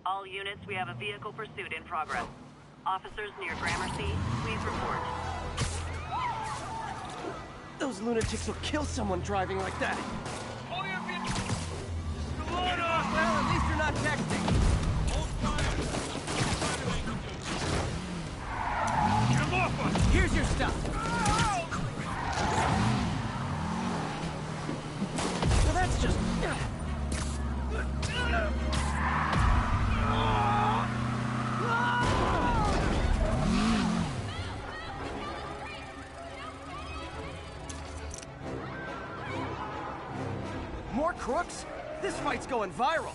All units, we have a vehicle pursuit in progress. Officers near Gramercy, please report. Those lunatics will kill someone driving like that. All your vehicles! Well, at least you're not texting. Hold fire! Get off us! Here's your stuff. Well, that's just... More crooks? This fight's going viral.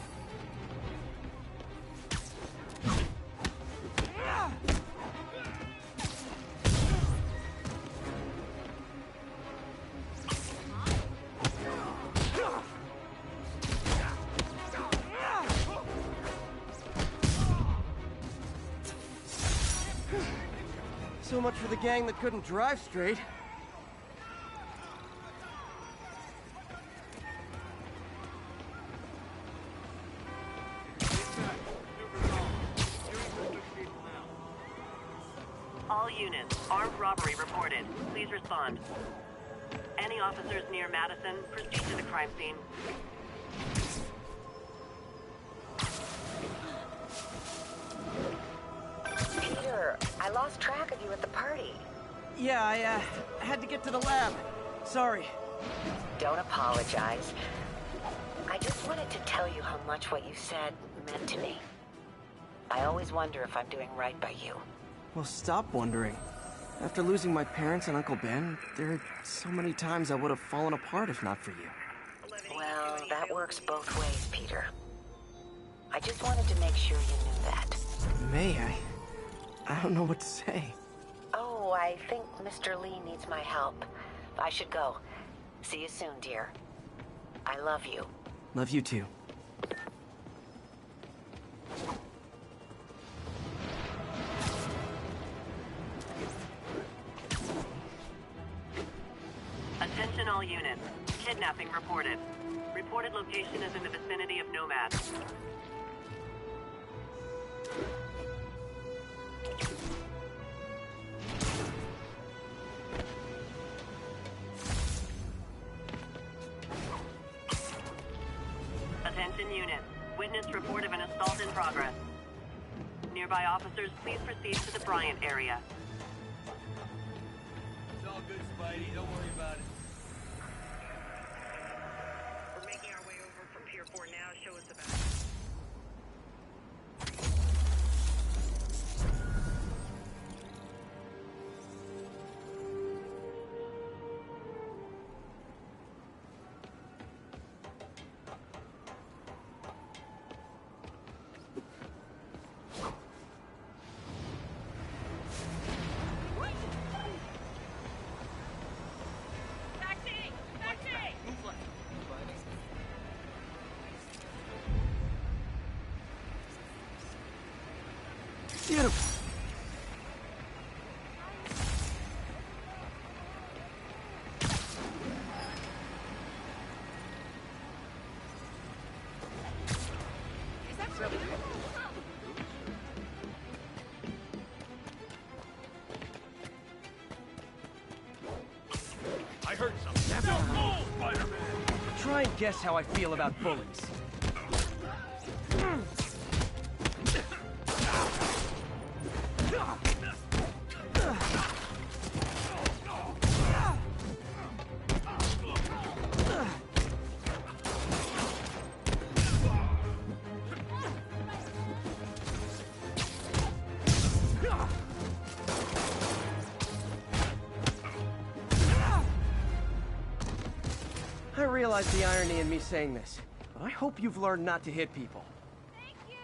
So much for the gang that couldn't drive straight. All units, armed robbery reported. Please respond. Any officers near Madison, proceed to the crime scene. Peter, I lost track of you at the party. Yeah, I had to get to the lab. Sorry. Don't apologize. I just wanted to tell you how much what you said meant to me. I always wonder if I'm doing right by you. Well, stop wondering. After losing my parents and Uncle Ben, there are so many times I would have fallen apart if not for you. Well, that works both ways, Peter. I just wanted to make sure you knew that. May, I don't know what to say. Oh, I think Mr. Lee needs my help. I should go. See you soon, dear. I love you. Love you too. Attention all units. Kidnapping reported. Reported location is in the vicinity of Nomad. Attention units. Witness report of an assault in progress. Nearby officers, please proceed to the Bryant area. It's all good, Spidey. Don't worry about it. We're making our way over from Pier 4 now. Show us the back. Beautiful. I heard something. No, Spider-Man! Try and guess how I feel about bullies. I realize the irony in me saying this, but I hope you've learned not to hit people. Thank you!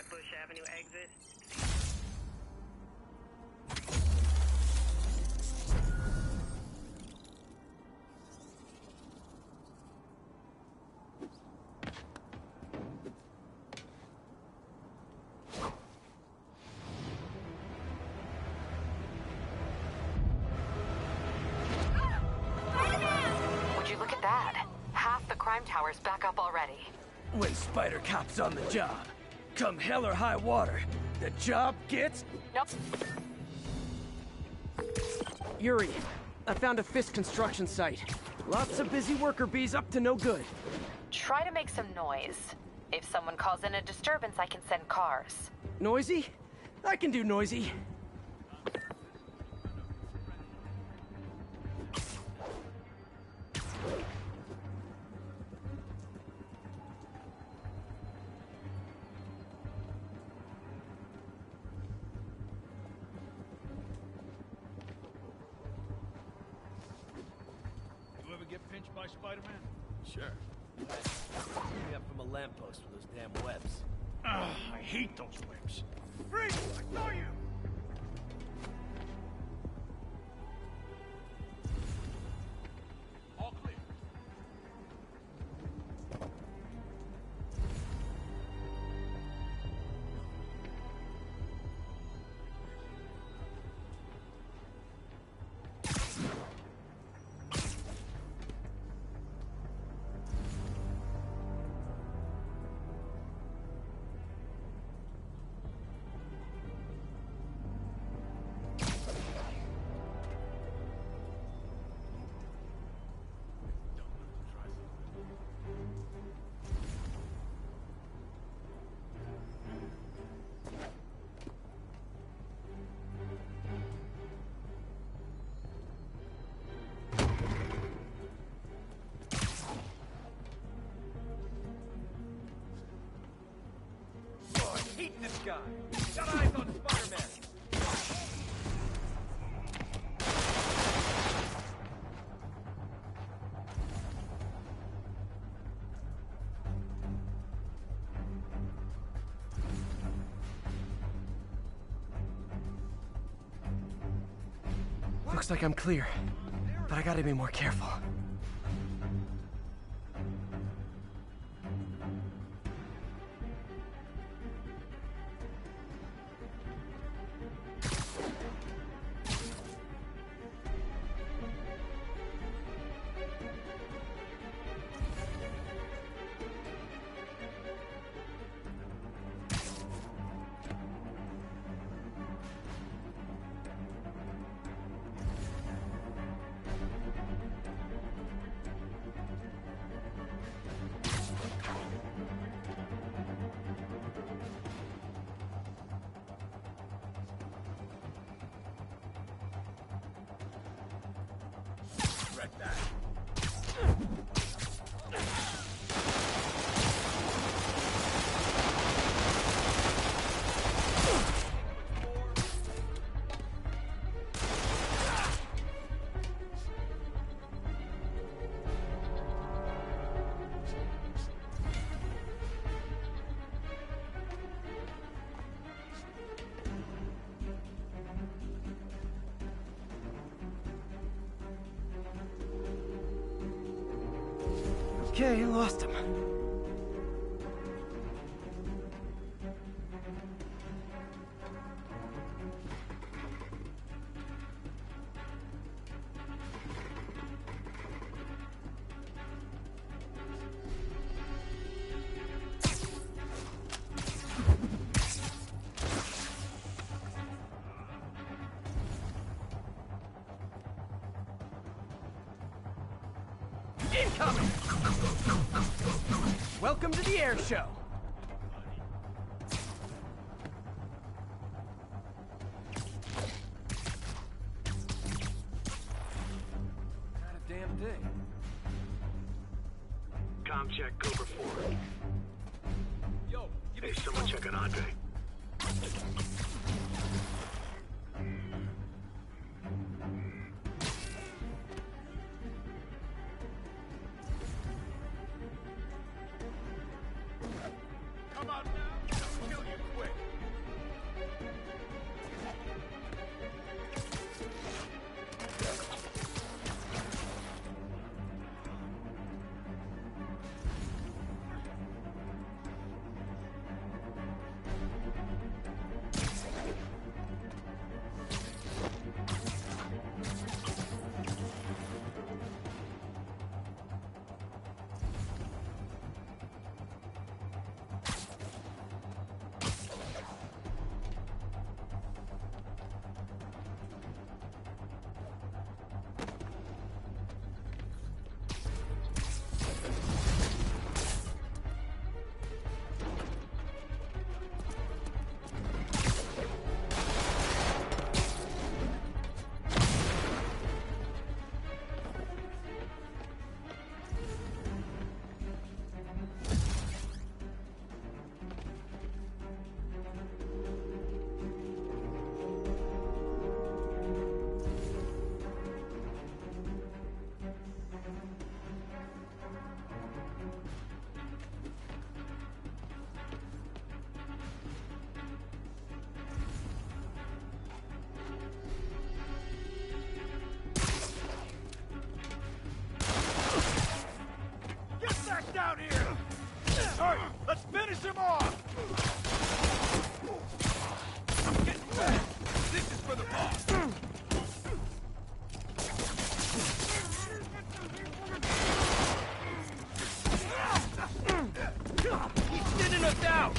Flatbush Avenue exit. Would you look at that? Half the crime tower's back up already. When Spider Cop's on the job, come hell or high water, the job gets... Nope. Yuri, I found a Fisk construction site. Lots of busy worker bees up to no good. Try to make some noise. If someone calls in a disturbance, I can send cars. Noisy? I can do noisy. You ever get pinched by Spider-Man? Sure. Me up from a lamppost with those damn webs. Ugh, I hate those whips. Freeze! I saw you! All clear. Oh, I hate this guy. Got eyes on Spider-Man. Looks like I'm clear, but I gotta be more careful. Wreck that. Okay, lost him. Incoming! Welcome to the air show. Not a damn thing. Com check Cobra 4. Yo, give me Hey, someone check on Andre. Come out now! I'll kill you slipped out!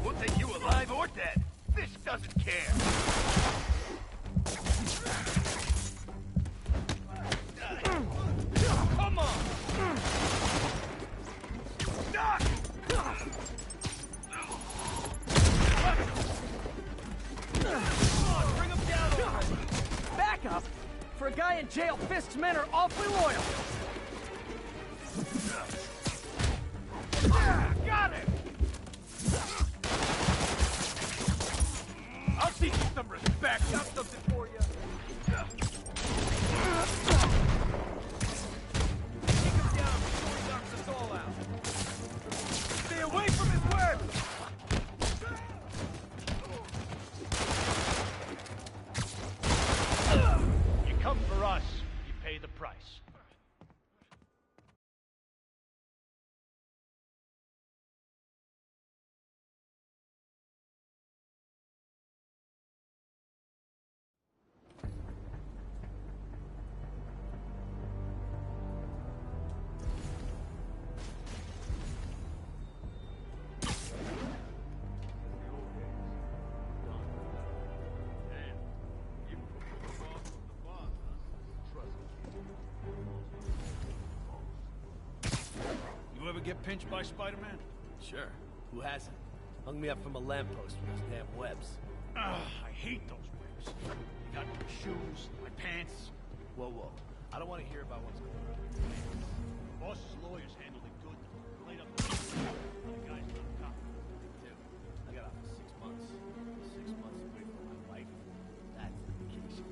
We'll take you alive or dead. This doesn't care. Come on! Knock! Bring him down already. Back up! For a guy in jail, Fisk's men are awfully loyal. Got him! I'll teach you some respect. Got something for you. Take him down before he knocks us all out. Stay away from his web! You come for us, you pay the price. You ever get pinched by Spider-Man? Sure. Who hasn't? Hung me up from a lamppost with those damn webs. Ugh, I hate those webs. They got my shoes, my pants. Whoa, whoa. I don't want to hear about what's going on. Boss's lawyers handled it good. Laid up the guys on top. Dude, I got out for 6 months. 6 months away from my wife. That's dedication.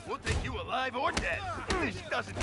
We'll take you alive or dead. This doesn't...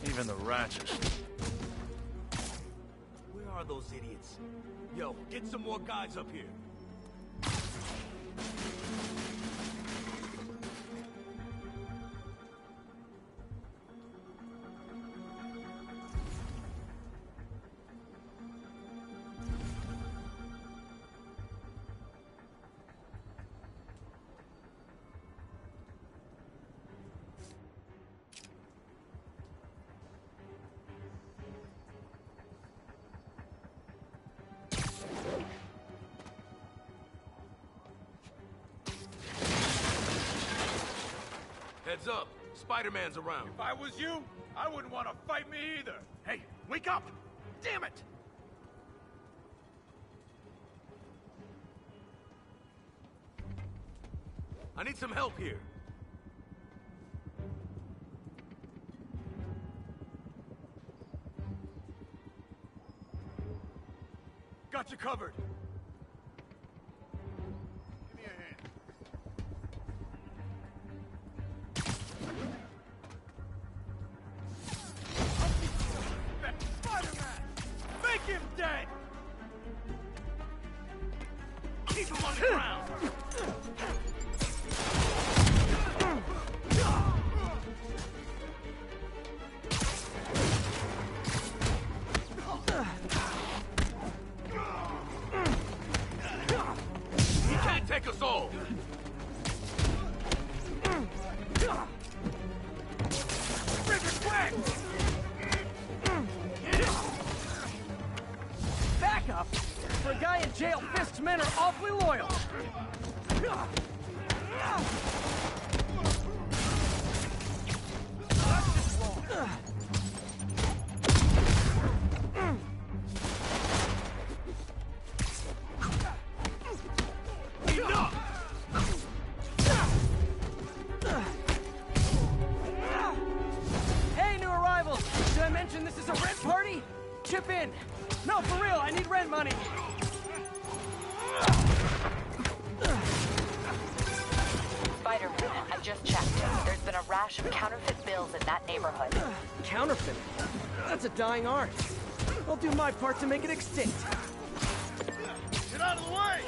Even the ratchets. Where are those idiots? Yo, get some more guys up here. Heads up. Spider-Man's around. If I was you, I wouldn't want to fight me either. Hey, wake up! Damn it! I need some help here. Got you covered. Give me a hand. Spider-Man! Make him dead! Keep him on the ground! He can't take us all! Bring it quick! Backup? For a guy in jail, Fisk's men are awfully loyal. Enough! Hey, new arrivals! Did I mention this is a rent party? Chip in. No, for real, I need rent money. Spider-Man, I just checked. There's been a rash of counterfeit bills in that neighborhood. Counterfeit? That's a dying art. I'll do my part to make it extinct. Get out of the way!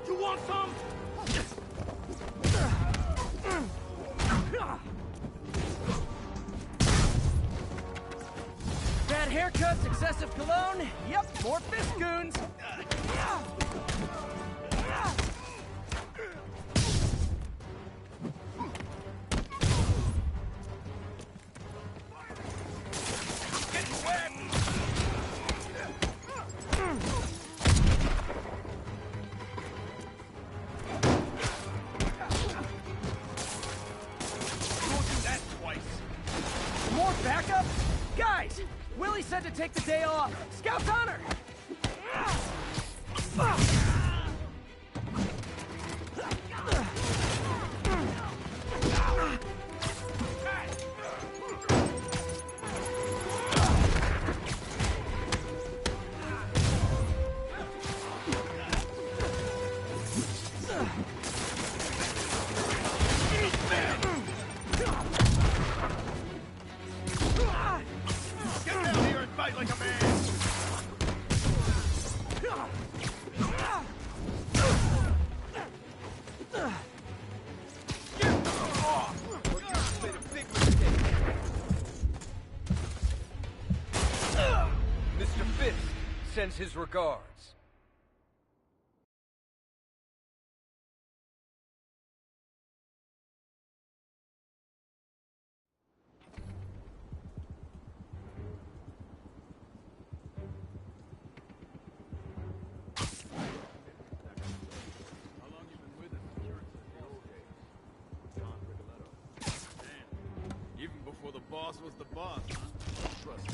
You want some? Bad haircuts, excessive cologne. Yep, more Fisk goons. Getting wet! Don't do that twice. More backup? Guys, Willie said to take the day off. Scout's honor! Get down here and fight like a man! Get off! Or you just made a big mistake. Mr. Fisk sends his regards. Even before the boss was the boss, huh? Trust me.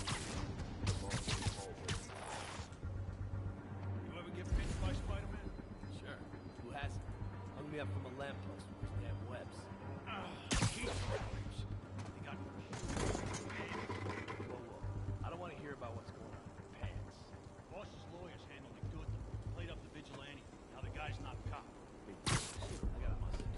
The boss is always. You ever get pinched by Spider-Man? Sure. Who hasn't? Hung me up from a lamppost with his damn webs. They got me. Whoa. I don't want to hear about what's going on in your pants. Boss's lawyers handled it good. Played up the vigilante. Now the guy's not a cop. I got a must do this.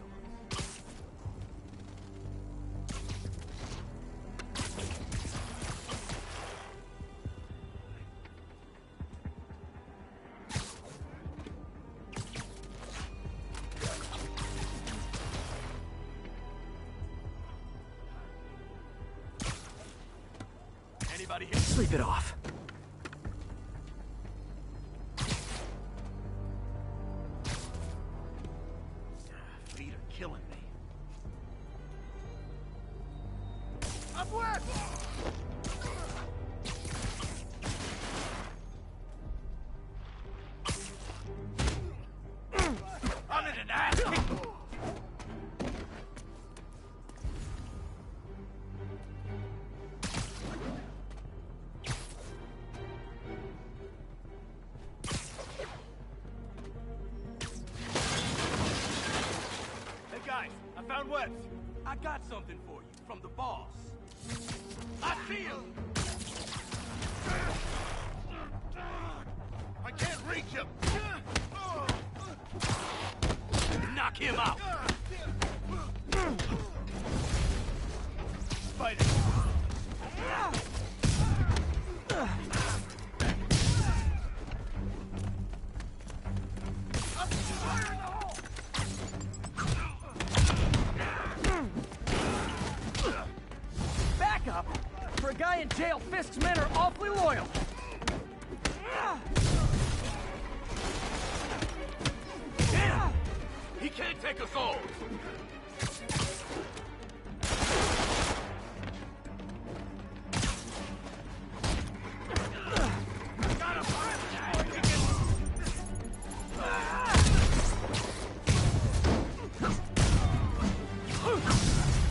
Anybody here? Sleep it off. Feet are killing me. I'm wet! I'm in an ass kick. Down west. I got something for you from the boss. I see him. I can't reach him. Knock him out. Spider. Back up! For a guy in jail, Fisk's men are awfully loyal. He can't take us all.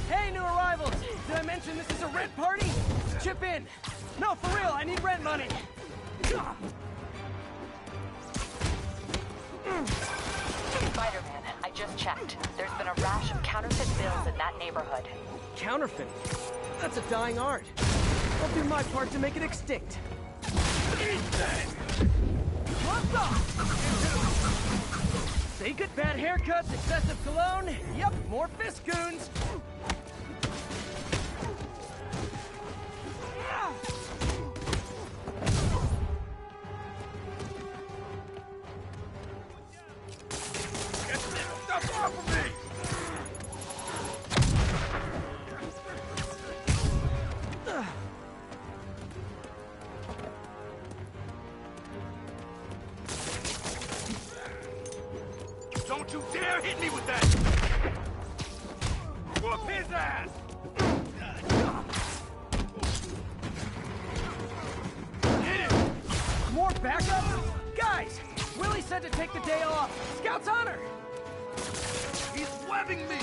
Hey, new arrivals! Did I mention this is a rent party? Chip in. No, for real, I need rent money. Spider-Man, I just checked. There's been a rash of counterfeit bills in that neighborhood. Counterfeiting? That's a dying art. I'll do my part to make it extinct. What's up? Say good bad haircuts, excessive cologne. Yep, more Fisk goons. Stop off of me! Don't you dare hit me with that! Whoop his ass! Hit him! More backup? Guys, Willie said to take the day off. Scout's honor. He's webbing me!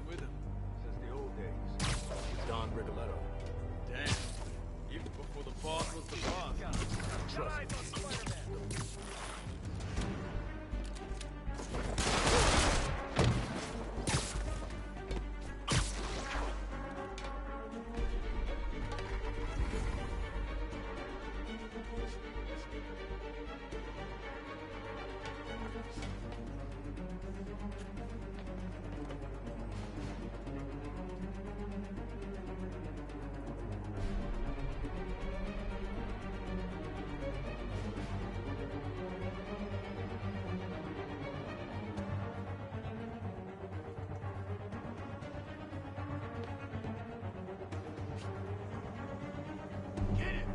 With him since the old days. Don Rigoletto. Damn. Even before the boss was the boss. Trust me. Get it!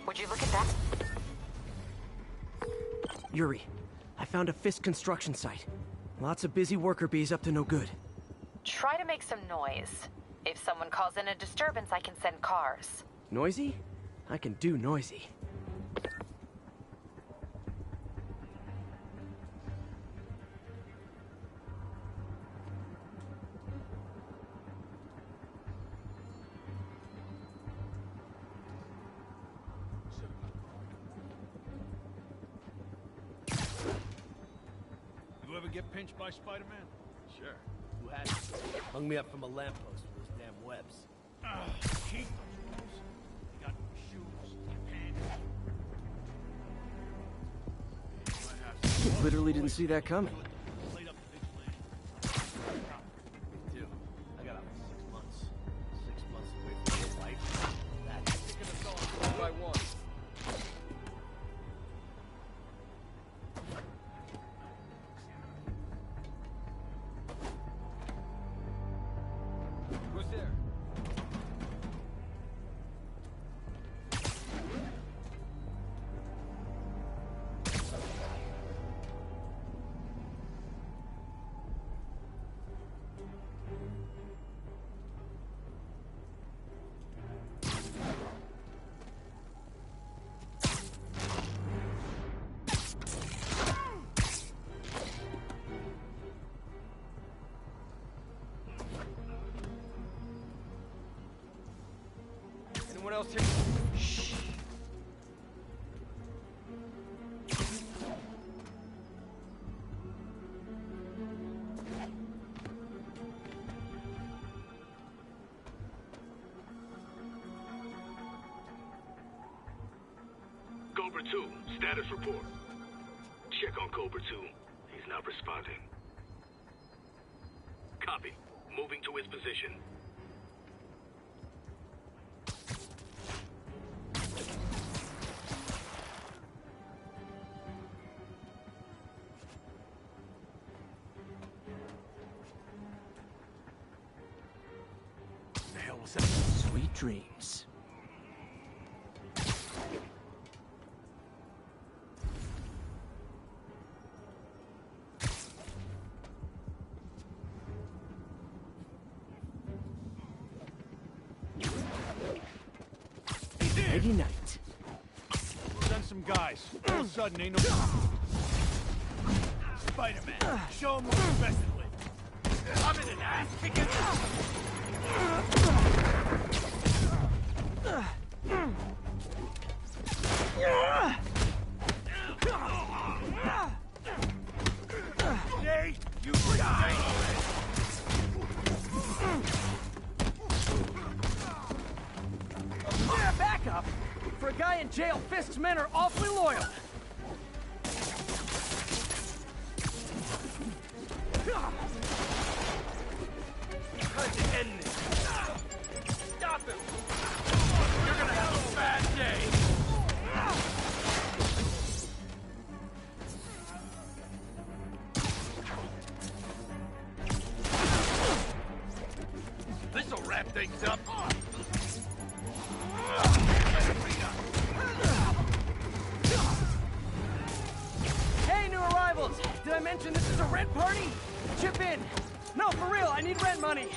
Would you look at that? Yuri, I found a Fisk construction site. Lots of busy worker bees up to no good. Try to make some noise. If someone calls in a disturbance, I can send cars. Noisy? I can do noisy. You ever get pinched by Spider-Man? Sure. Who had it? Hung me up from a lamppost with those damn webs. Keep those. They got shoes, pants. Literally didn't see that coming. Played up the vigilante. Dude, I got out for 6 months. 6 months away from my wife. That's taking us on one by one. Who's there? Anyone else here? Shh. Cobra 2, status report. Check on Cobra 2. He's not responding. Copy. Moving to his position. The hell was that? Sweet dreams. Nighty night. Send some guys. All of a sudden, ain't no... Spider-Man. Show him what he's messing with. I'm in an ass kicking. Nate, you die! Yeah, back up! For a guy in jail, Fisk's men are awfully loyal. Time to end this. Stop him! You're gonna have a bad day! This'll wrap things up. Hey, new arrivals! Did I mention this is a rent party? Chip in! No, for real, I need rent money!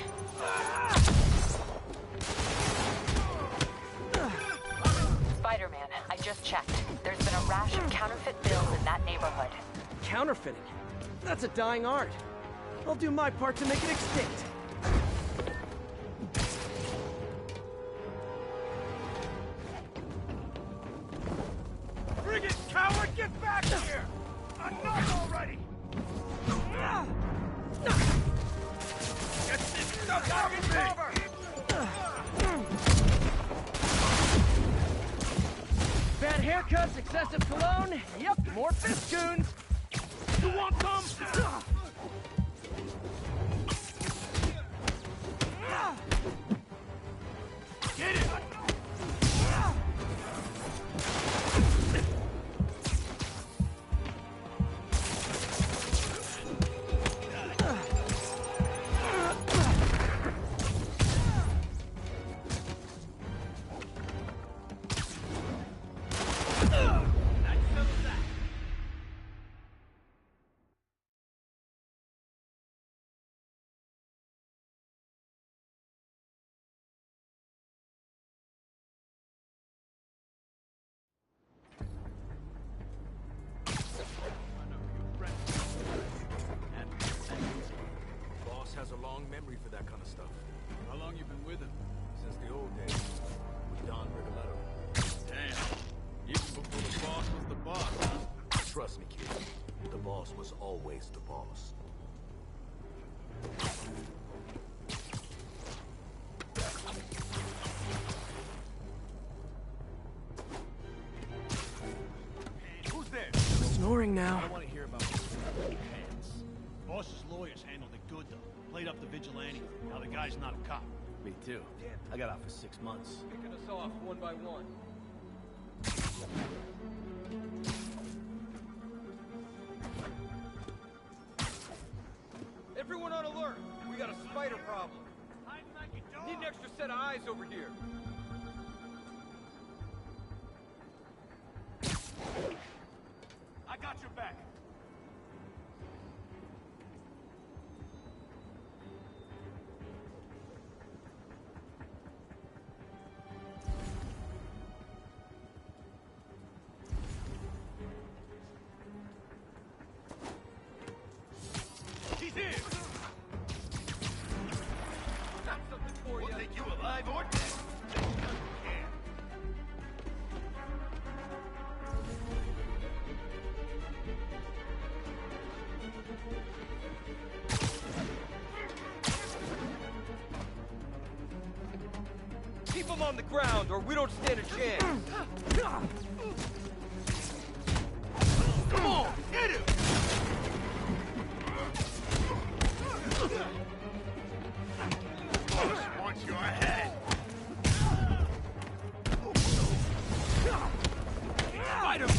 Spider-Man, I just checked. There's been a rash of counterfeit bills in that neighborhood. Counterfeiting? That's a dying art. I'll do my part to make it extinct. Bring it, coward! Get back here! Enough already! Get this stuff out of me! Bad haircuts, excessive cologne. Yep, more Fiskoons. You want some? Get it! Boss has a long memory for that kind of stuff. How long you been with him? Since the old days, with Don Rigoletto. Damn. Even before the boss was the boss, huh? Trust me, kid. The boss was always the boss. going now. I don't want to hear about pants. Boss's lawyers handled it good, though. Played up the vigilante. Now the guy's not a cop. Me too. I got out for 6 months. Picking us off one by one. Everyone on alert! We got a spider problem. Need an extra set of eyes over here. I got your back. He's here! Got something for you. We'll take you alive or dead. Keep him on the ground, or we don't stand a chance. Come on, hit him! Boss wants your head. Fight him!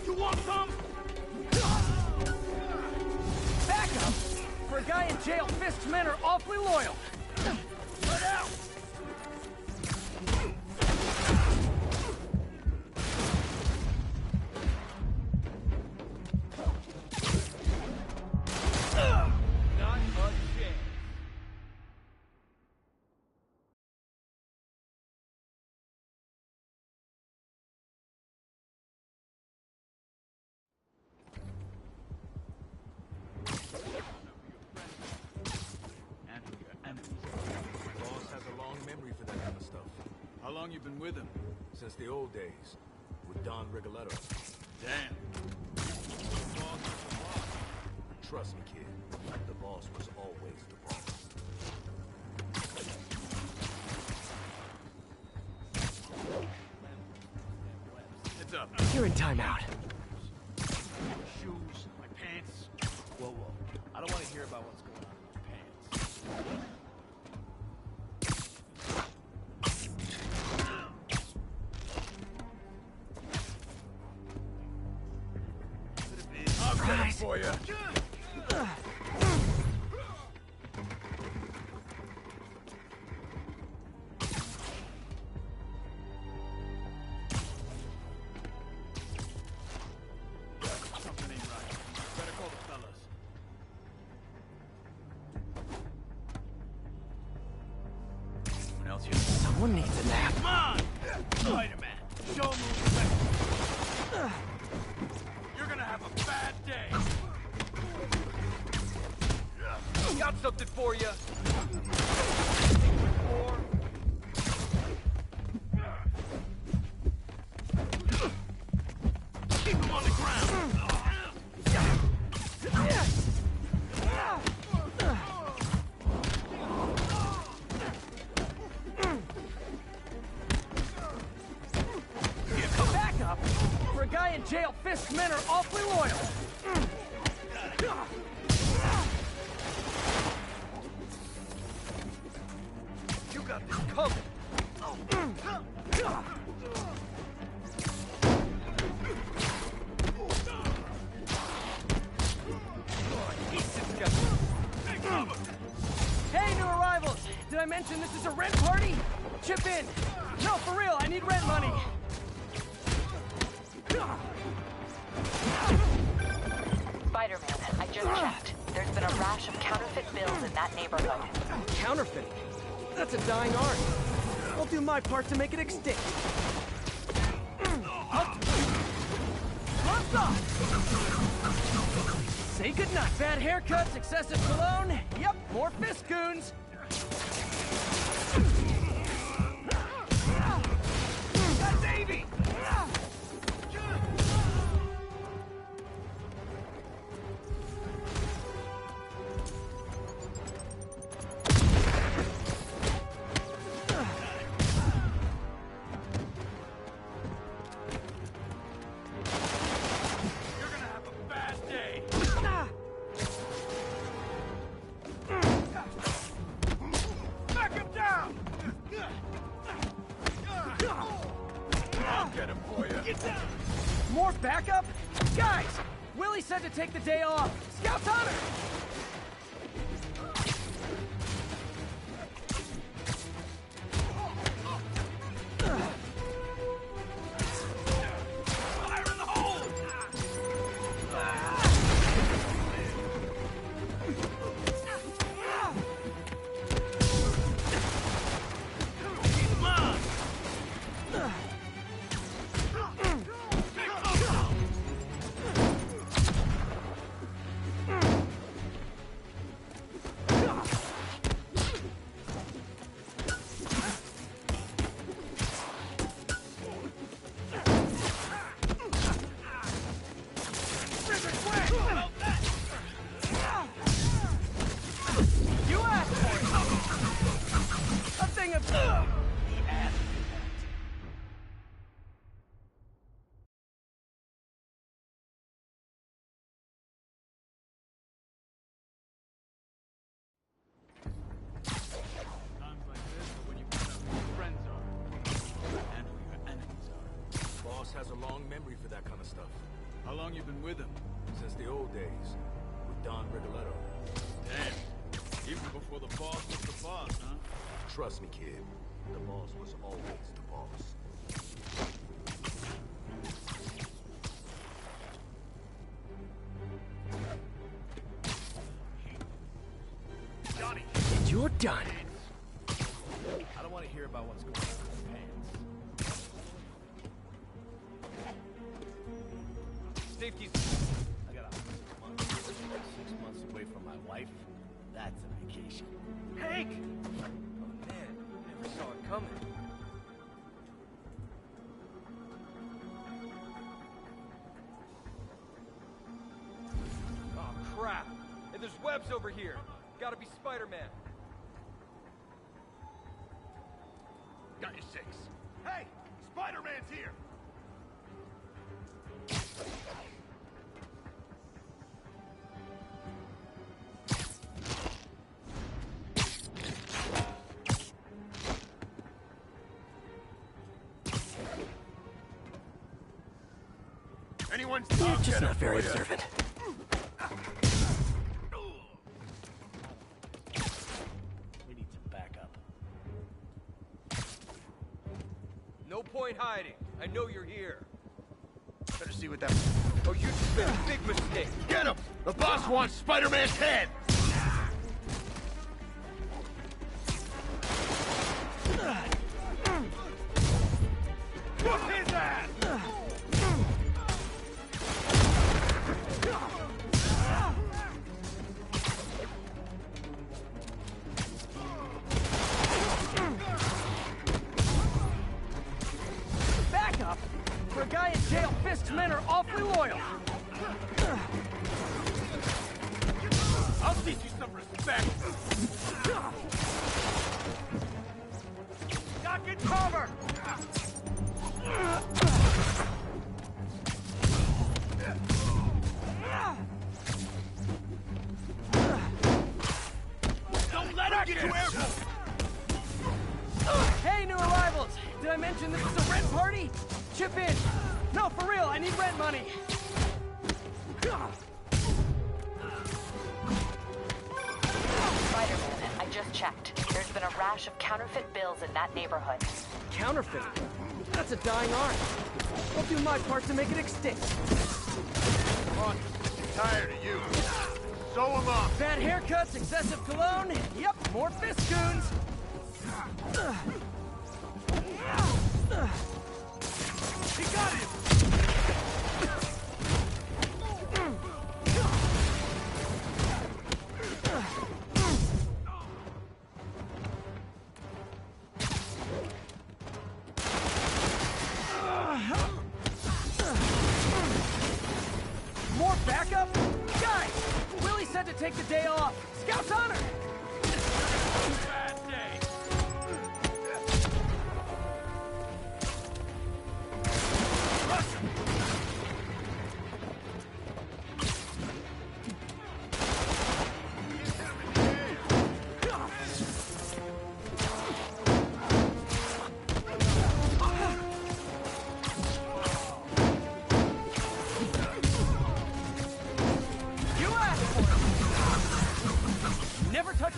You want some? Backup! For a guy in jail, Fisk's men are awfully loyal. Let out! Not a chance. Boss has a long memory for that kind of stuff. How long you been with him? Since the old days, with Don Rigoletto. Damn. Boss is the boss. Trust me, kid. The boss was always the boss. Heads up. You're in timeout. Shoes, my pants. Whoa, whoa. I don't want to hear about what's going on with your pants. I'll get him for you. Something ain't right. Better call the fellas. Anyone else here? Someone needs a nap. Come on! Spider-Man, show him respect. You're gonna have a bad day. Got something for you. Keep him on the ground. Backup! For a guy in jail, Fisk's men are awfully loyal. You got this covered. Hey, new arrivals! Did I mention this is a rent party? Chip in. No, for real, I need rent money. Spider-Man, I just checked. There's been a rash of counterfeit bills in that neighborhood. Counterfeiting. That's a dying art. I'll do my part to make it extinct. Gloves off! Say goodnight. Bad haircuts, excessive cologne. Yep, more Fiskoons. That's Davey! said to take the day off. Scout's honor! Times like this are when you find out who your friends are and who your enemies are. Boss has a long memory for that kind of stuff. How long you been with him? Since the old days, with Don Rigoletto. Damn. Even before the boss was the boss, huh? Trust me, kid. The boss was always the boss. Johnny, You're done. I don't want to hear about what's going on in your pants. Safety's... I got 6 months. 6 months away from my wife. That's a vacation. Hank! Oh man, never saw it coming. Oh crap! Hey, there's webs over here. Gotta be Spider-Man. Got your 6. Hey! Spider-Man's here! Anyone's You're just not very observant. We need some backup. No point hiding. I know you're here. Better see what that... Oh, you just made a big mistake. Get him! The boss wants Spider-Man's head! Whoop his ass! Back up! For a guy in jail, Fist's men are awfully loyal. I'll teach you some respect! Got good cover! Don't let him get you airborne! Hey, new arrivals! Did I mention this is a rent party? Chip in! No, for real, I need rent money! Spider-Man, I just checked. There's been a rash of counterfeit bills in that neighborhood. Counterfeit? That's a dying art. I'll do my part to make it extinct. Boss is tired of you. Sew him up! Bad haircuts, excessive cologne. Yep, more fist goons. He got him! More backup? Guys, Willie said to take the day off. Scout's honor! Bad day! Rush him!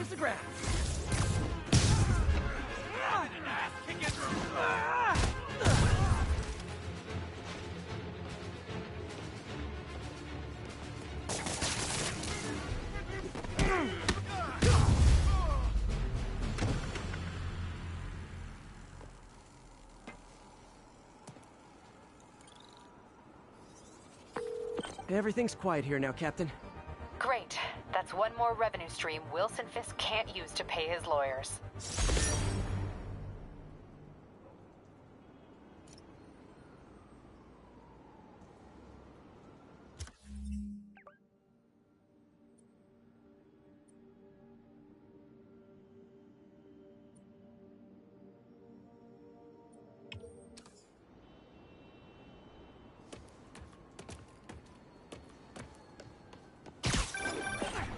touches the ground. Everything's quiet here now, Captain. Great. That's one more revenue stream Wilson Fisk can't use to pay his lawyers.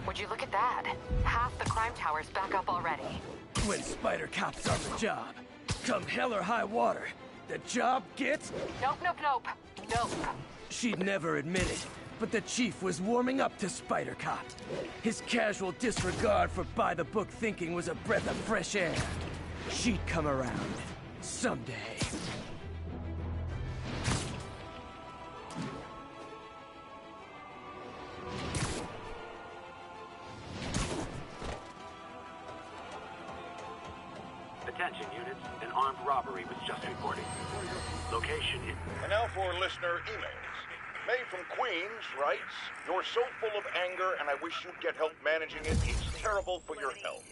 Would you look at that? Half the crime tower's back up already. When Spider Cop's on the job, come hell or high water, the job gets... Nope, nope, nope. Nope. She'd never admit it, but the Chief was warming up to Spider Cop. His casual disregard for by-the-book thinking was a breath of fresh air. She'd come around. Someday. Attention units, an armed robbery was just reported. Location in... And now for listener emails. May from Queens writes, "You're so full of anger and I wish you'd get help managing it. It's terrible for your health."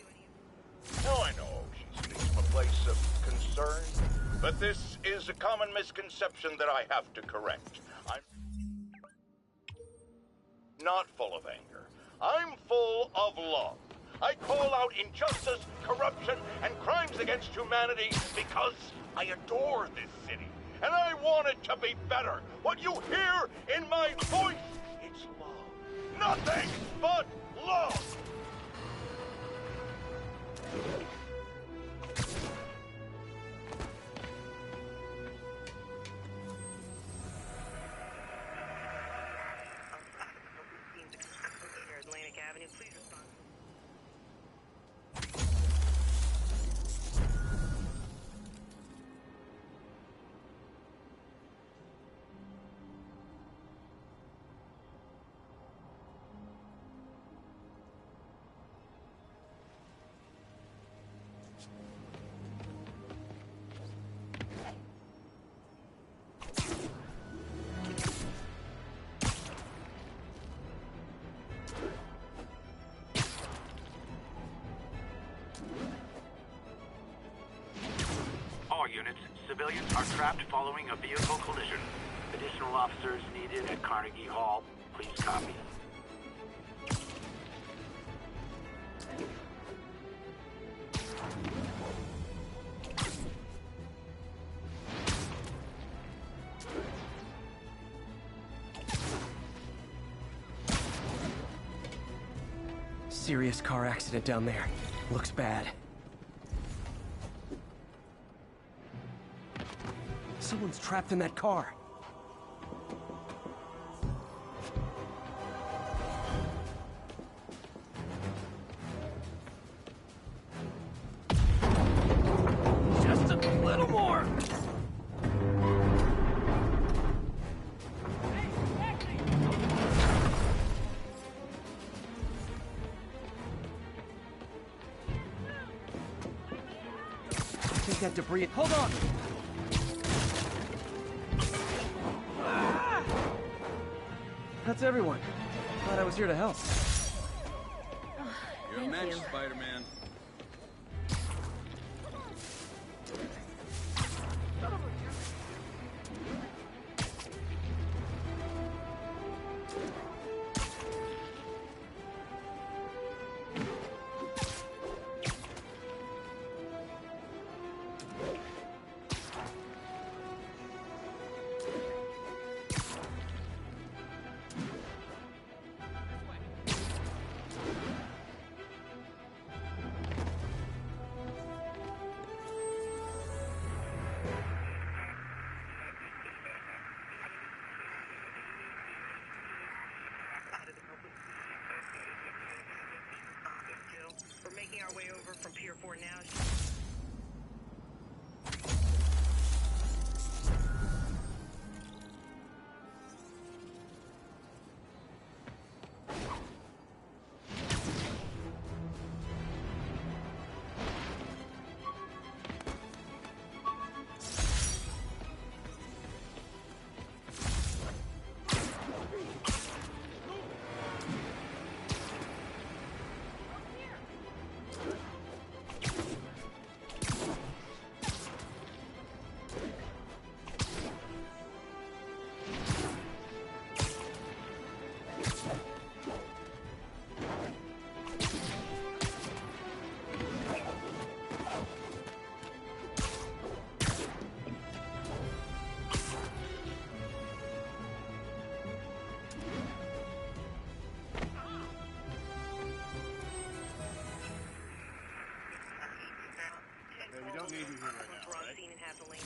Now I know she speaks from a place of concern, but this is a common misconception that I have to correct. I'm not full of anger. I'm full of love. I call out injustice, corruption, and crimes against humanity because I adore this city. And I want it to be better. What you hear in my voice, it's love. Nothing but love. Atlantic Avenue, please respond. All units, civilians are trapped following a vehicle collision. Additional officers needed at Carnegie Hall. Please copy. Serious car accident down there. Looks bad. Someone's trapped in that car. Just a little more! I think that debris... Hold on! That's everyone. Thought I was here to help. You're a match, Spider-Man. Making our way over from Pier 4 now. We don't need you here right now, right? Scene and have the link.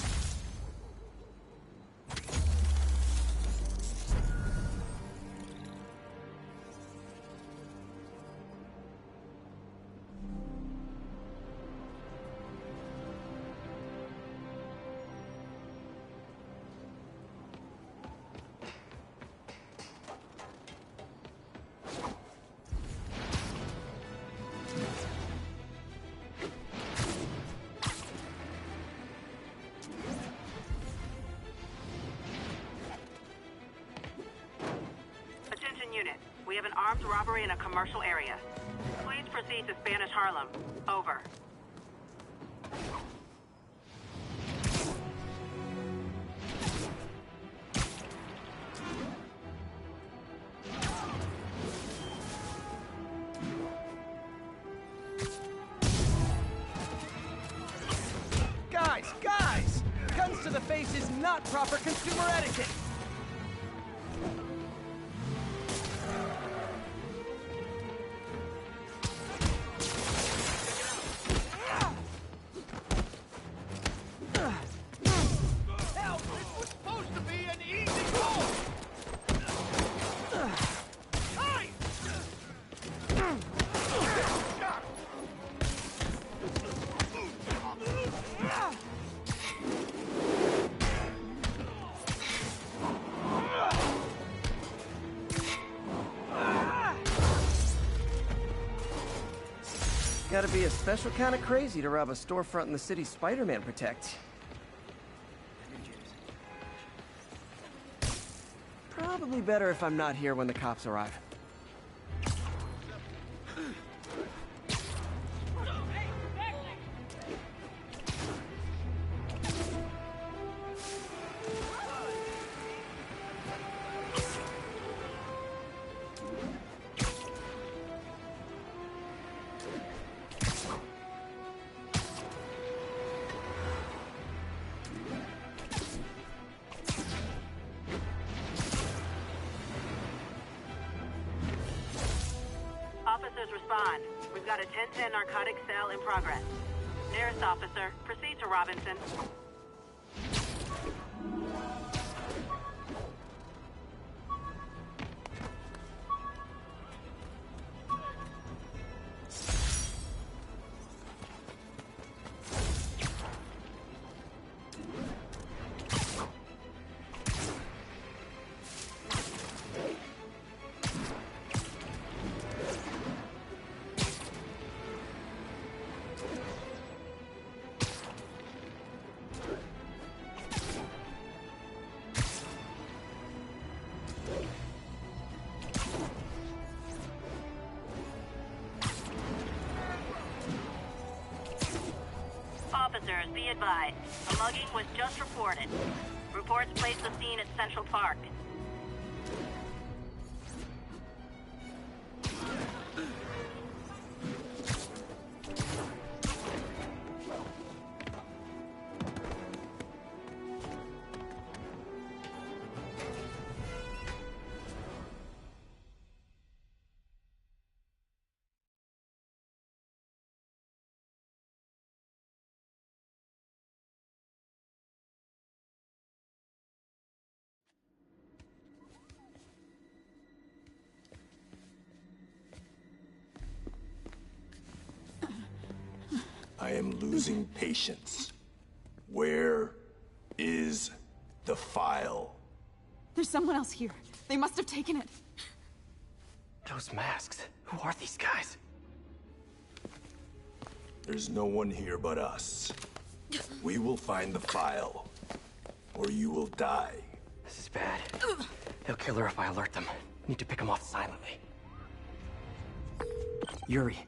Unit. We have an armed robbery in a commercial area. Please proceed to Spanish Harlem. Over. Guys! Guns to the face is not proper consumer etiquette! Gotta be a special kind of crazy to rob a storefront in the city Spider-Man protects. Probably better if I'm not here when the cops arrive. Officers respond. We've got a 1010 narcotics cell in progress. Nearest officer, proceed to Robinson. Officers, be advised. A mugging was just reported. Reports place the scene at Central Park. I am losing patience. Where is the file? There's someone else here. They must have taken it. Those masks. Who are these guys? There's no one here but us. We will find the file, or you will die. This is bad. They'll kill her if I alert them. Need to pick them off silently. Yuri,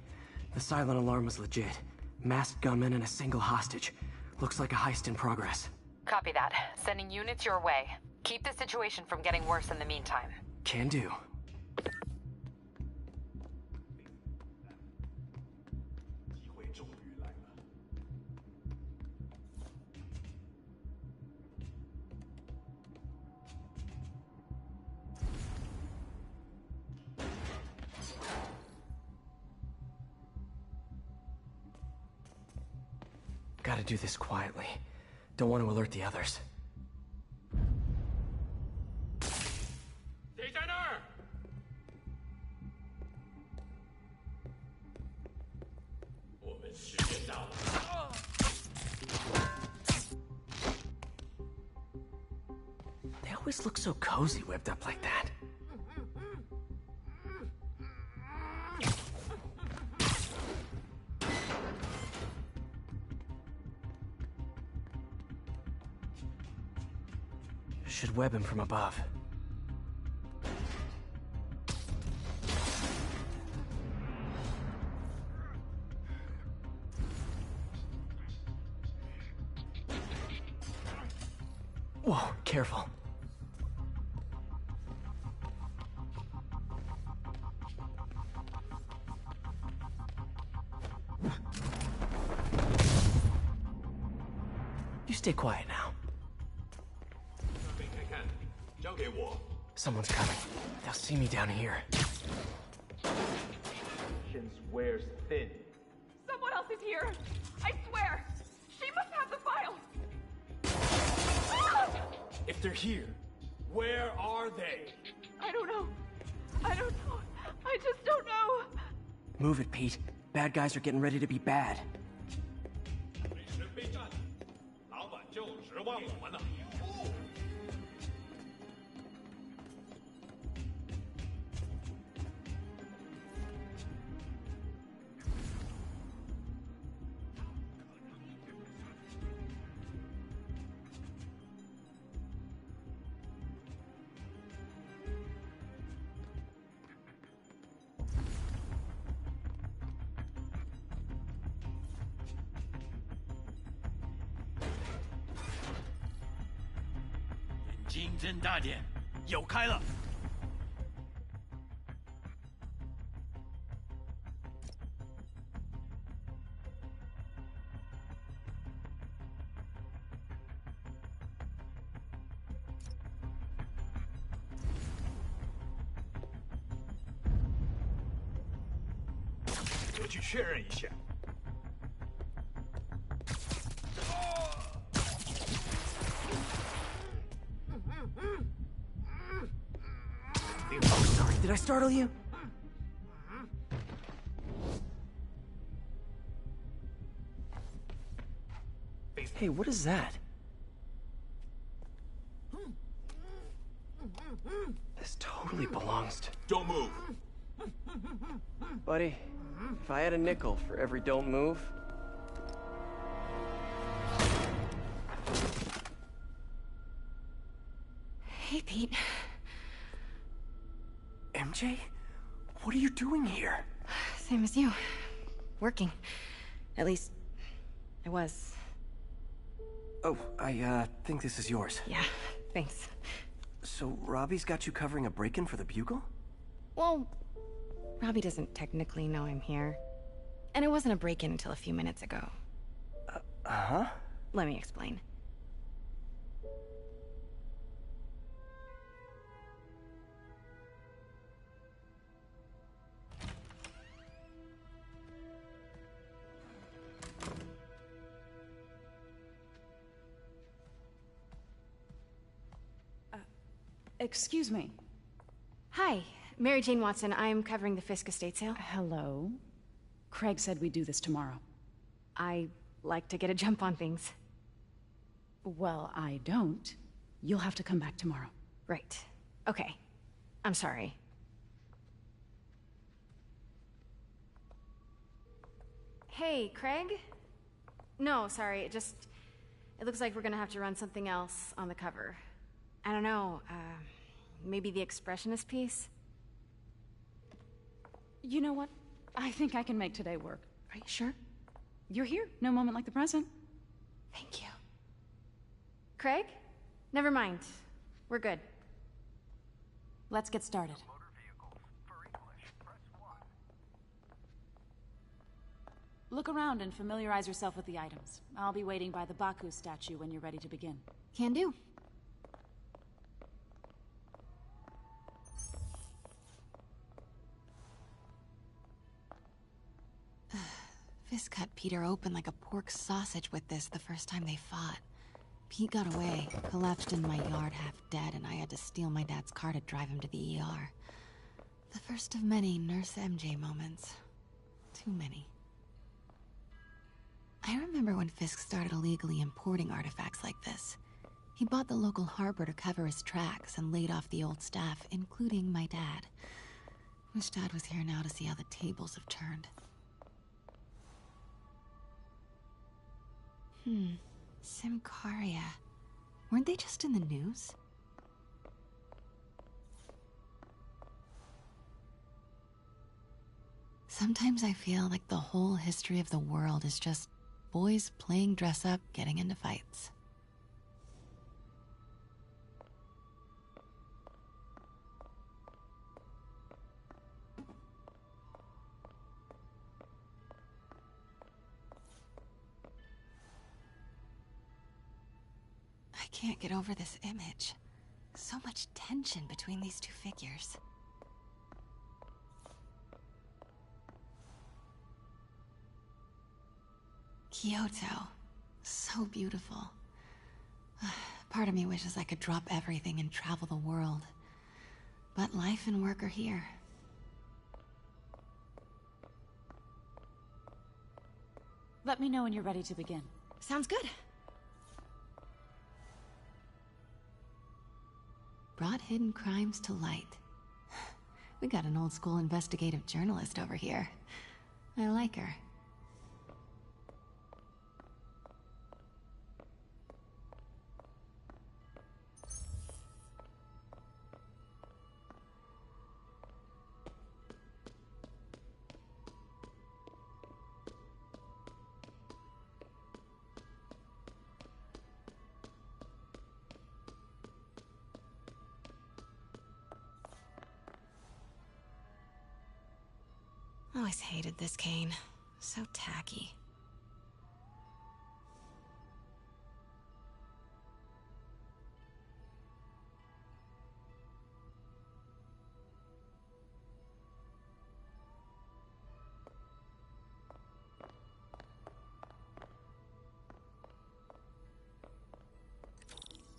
the silent alarm was legit. Masked gunmen and a single hostage. Looks like a heist in progress. Copy that. Sending units your way. Keep the situation from getting worse in the meantime. Can do. Gotta do this quietly. Don't want to alert the others. They always look so cozy whipped up like that. Should web him from above. Whoa, careful. You stay quiet now. Someone's coming. They'll see me down here. Wears thin. Someone else is here. I swear. She must have the file. If they're here, where are they? I don't know. I don't know. I just don't know. Move it, Pete. Bad guys are getting ready to be bad. Oh, sorry. Did I startle you? Hey, what is that? This totally belongs to... Don't move! Buddy, if I had a nickel for every don't move... Hey, Pete. MJ? What are you doing here? Same as you. Working. At least, I was. Oh, I think this is yours. Yeah, thanks. So, Robbie's got you covering a break-in for the Bugle? Well, Robbie doesn't technically know I'm here. And it wasn't a break-in until a few minutes ago. Uh-huh? Let me explain. Excuse me. Hi, Mary Jane Watson. I'm covering the Fisk estate sale. Hello. Craig said we'd do this tomorrow. I like to get a jump on things. Well, I don't. You'll have to come back tomorrow. Right. Okay. I'm sorry. Hey, Craig? No, sorry, it looks like we're gonna have to run something else on the cover. I don't know, maybe the expressionist piece? You know what? I think I can make today work. Are you sure? You're here. No moment like the present. Thank you. Craig? Never mind. We're good. Let's get started. Look around and familiarize yourself with the items. I'll be waiting by the Baku statue when you're ready to begin. Can do. Fisk cut Peter open like a pork sausage with this the first time they fought. Pete got away, collapsed in my yard half dead, and I had to steal my dad's car to drive him to the ER. The first of many Nurse MJ moments. Too many. I remember when Fisk started illegally importing artifacts like this. He bought the local harbor to cover his tracks and laid off the old staff, including my dad. Wish Dad was here now to see how the tables have turned. Simcaria. Weren't they just in the news? Sometimes I feel like the whole history of the world is just boys playing dress-up, getting into fights. I can't get over this image. So much tension between these two figures. Kyoto. So beautiful. Part of me wishes I could drop everything and travel the world. But life and work are here. Let me know when you're ready to begin. Sounds good. Brought hidden crimes to light. We got an old school investigative journalist over here. I like her. Always hated this cane. So tacky.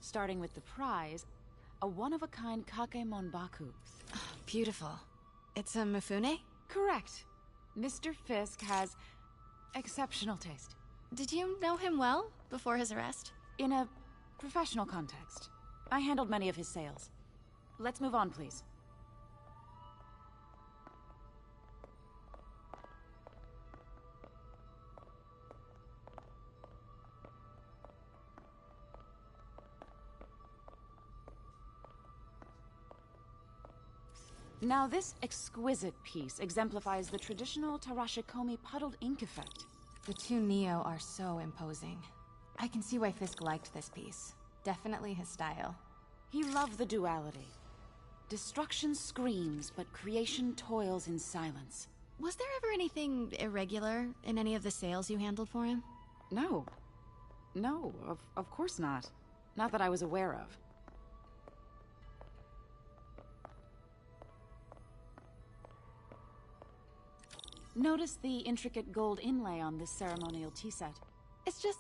Starting with the prize, a one-of-a-kind Kakemon Baku. Beautiful. It's a Mifune? Correct. Mr. Fisk has exceptional taste. Did you know him well before his arrest? In a professional context. I handled many of his sales. Let's move on, please. Now, this exquisite piece exemplifies the traditional Tarashikomi puddled ink effect. The two Neo are so imposing. I can see why Fisk liked this piece. Definitely his style. He loved the duality. Destruction screams, but creation toils in silence. Was there ever anything irregular in any of the sales you handled for him? No. No, of course not. Not that I was aware of. Notice the intricate gold inlay on this ceremonial tea set. It's just...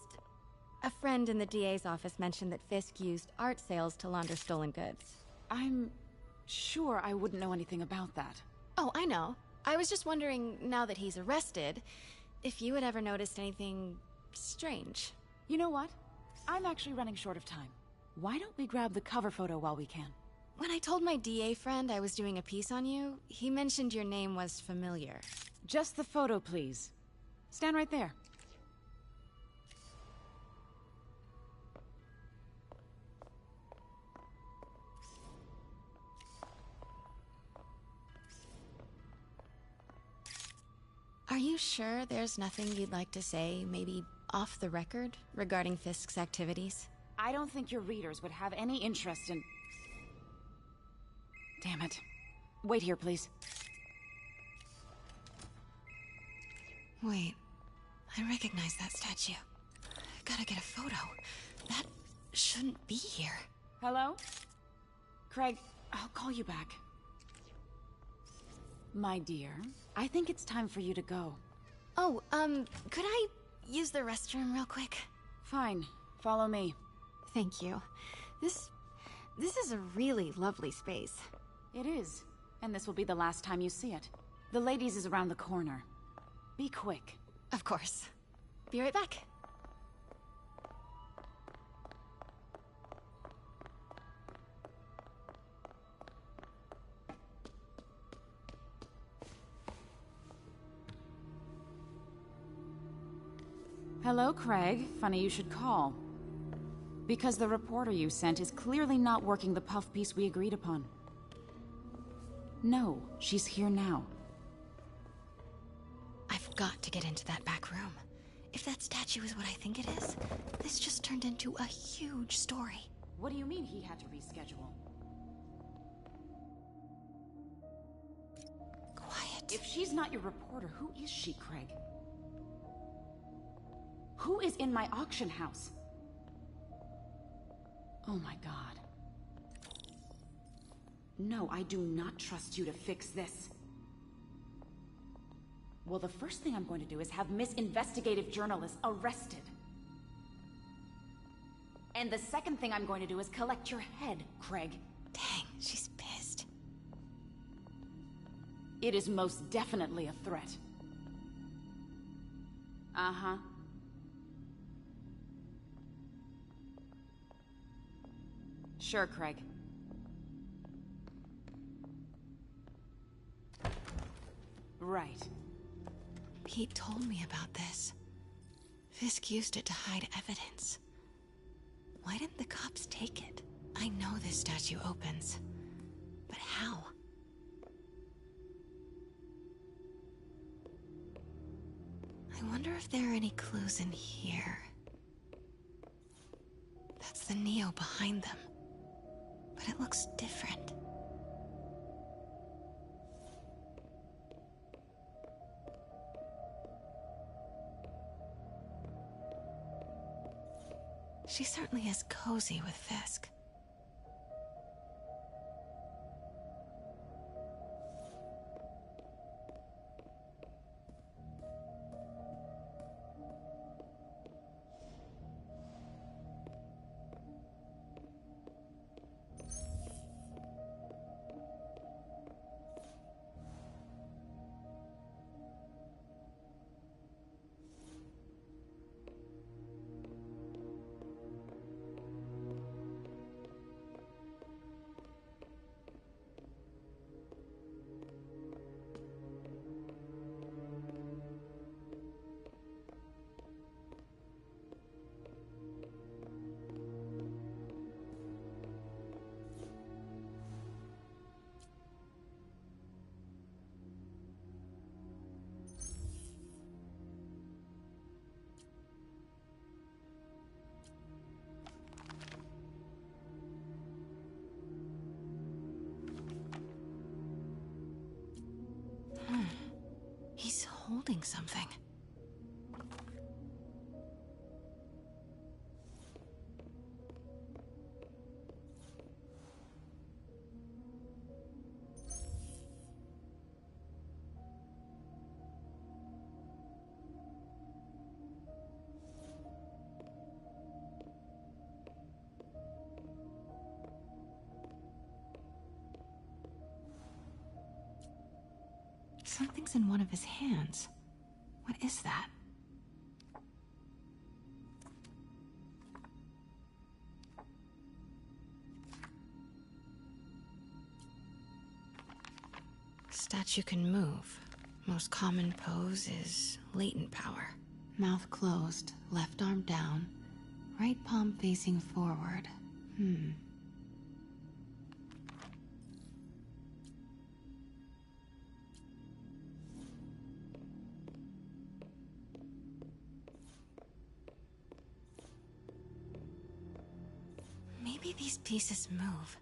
a friend in the DA's office mentioned that Fisk used art sales to launder stolen goods. I'm sure I wouldn't know anything about that. Oh, I know. I was just wondering, now that he's arrested, if you had ever noticed anything strange. You know what? I'm actually running short of time. Why don't we grab the cover photo while we can? When I told my DA friend I was doing a piece on you, he mentioned your name was familiar. Just the photo, please. Stand right there. Are you sure there's nothing you'd like to say, maybe off the record, regarding Fisk's activities? I don't think your readers would have any interest in... Damn it. Wait here, please. Wait. I recognize that statue. Gotta get a photo. That shouldn't be here. Hello? Craig, I'll call you back. My dear, I think it's time for you to go. Oh, could I use the restroom real quick? Fine. Follow me. Thank you. This is a really lovely space. It is. And this will be the last time you see it. The ladies is around the corner. Be quick. Of course. Be right back. Hello, Craig. Funny you should call. Because the reporter you sent is clearly not working the puff piece we agreed upon. No, she's here now. I've got to get into that back room. If that statue is what I think it is, this just turned into a huge story. What do you mean he had to reschedule? Quiet. If she's not your reporter, who is she, Craig? Who is in my auction house? Oh my god. No, I do not trust you to fix this. Well, the first thing I'm going to do is have Miss Investigative Journalist arrested. And the second thing I'm going to do is collect your head, Craig. Dang, she's pissed. It is most definitely a threat. Uh-huh. Sure, Craig. Right. Pete told me about this. Fisk used it to hide evidence. Why didn't the cops take it? I know this statue opens. But how? I wonder if there are any clues in here. That's the Neo behind them. But it looks different. She certainly is cozy with Fisk. He's holding something. Something's in one of his hands. What What is that? Statue can move. Most common pose is latent power. Mouth closed, left arm down, right palm facing forward. Maybe these pieces move.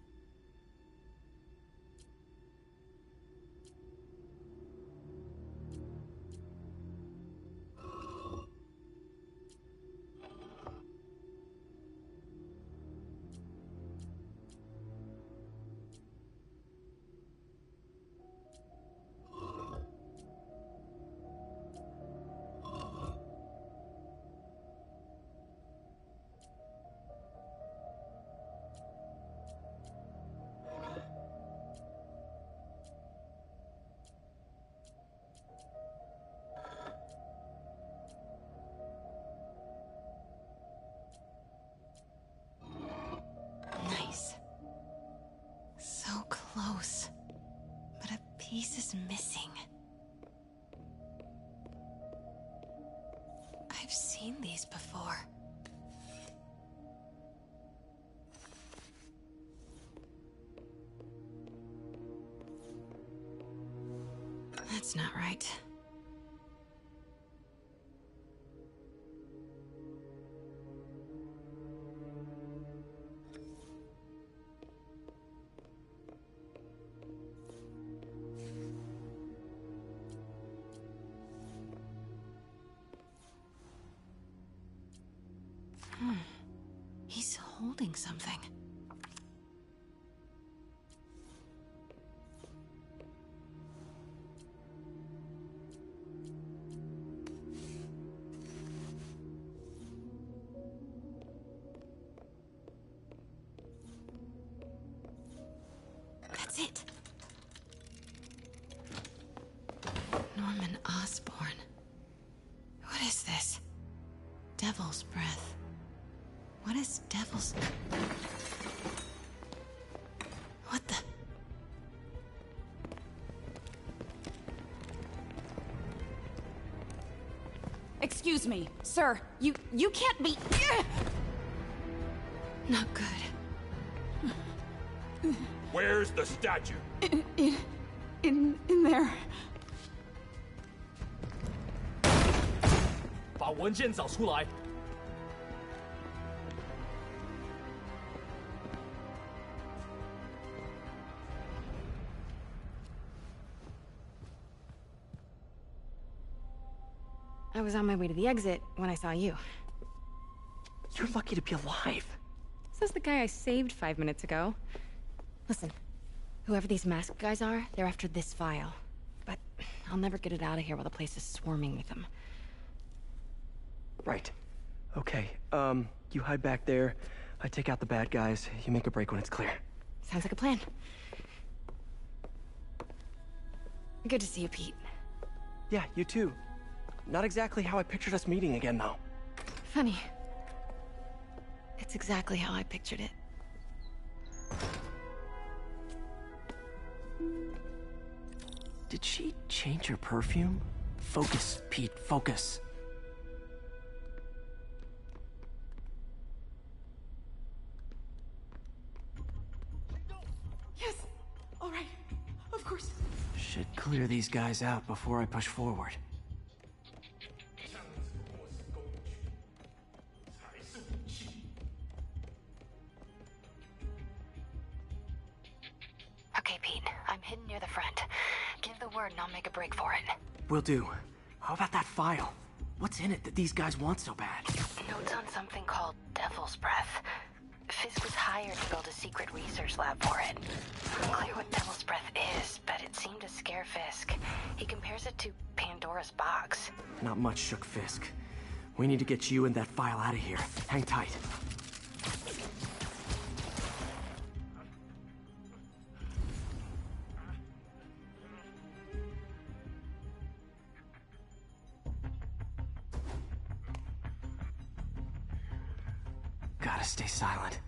Nice. So close. But a piece is missing. I've seen these before. That's not right. He's holding something. That's it. Norman Osborn. What is this? Devil's breath. What is devil's... What the... Excuse me, sir. You can't be... Not good. Where's the statue? In there. 把文件找出来。 I was on my way to the exit when I saw you. You're lucky to be alive. Says the guy I saved 5 minutes ago. Listen, whoever these masked guys are, they're after this file. But I'll never get it out of here while the place is swarming with them. Right. Okay, you hide back there. I take out the bad guys. You make a break when it's clear. Sounds like a plan. Good to see you, Pete. Yeah, you too. Not exactly how I pictured us meeting again, though. Funny. It's exactly how I pictured it. Did she change her perfume? Focus, Pete, focus. Yes. All right. Of course. Should clear these guys out before I push forward. Okay, Pete. I'm hidden near the front. Give the word and I'll make a break for it. Will do. How about that file? What's in it that these guys want so bad? Notes on something called Devil's Breath. Fisk was hired to build a secret research lab for it. Unclear what Devil's Breath is, but it seemed to scare Fisk. He compares it to Pandora's box. Not much shook Fisk. We need to get you and that file out of here. Hang tight. Gotta stay silent.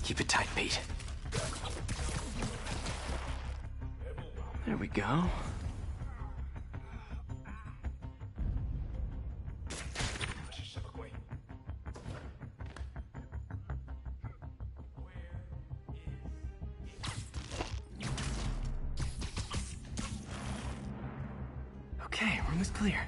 Keep it tight, Pete. There we go. Okay, room is clear.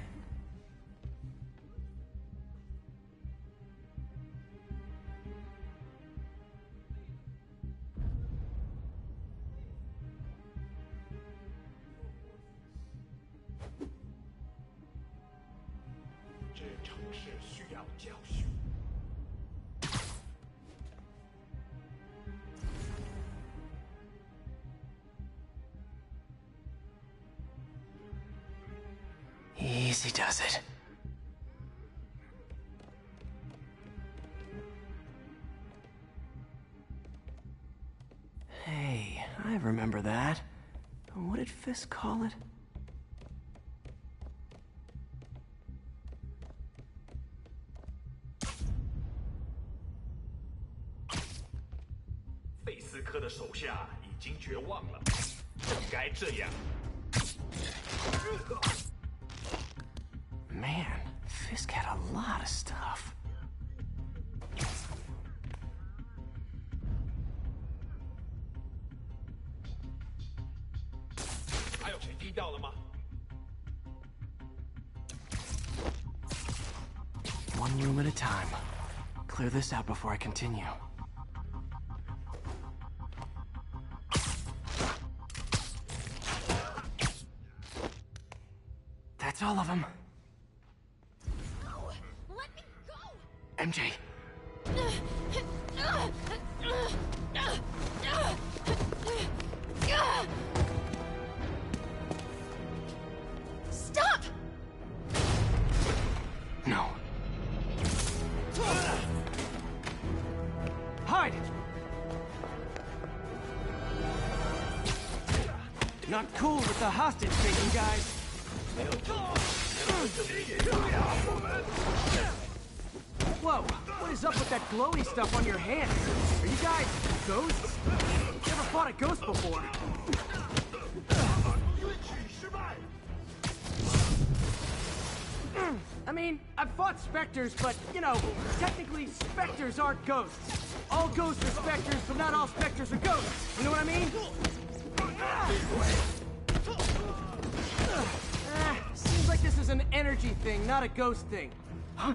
Easy does it. Hey, I remember that. What did Fisk call it? Man, Fisk had a lot of stuff. One room at a time. Clear this out before I continue. That's all of them. Let me go! MJ. Stop! No. Hide! Not cool with the hostage taking, guys. Whoa, what is up with that glowy stuff on your hands? Are you guys ghosts? Never fought a ghost before. I mean, I've fought specters, but, you know, technically specters aren't ghosts. All ghosts are specters, but not all specters are ghosts. You know what I mean? Seems like this is an energy thing, not a ghost thing. Huh?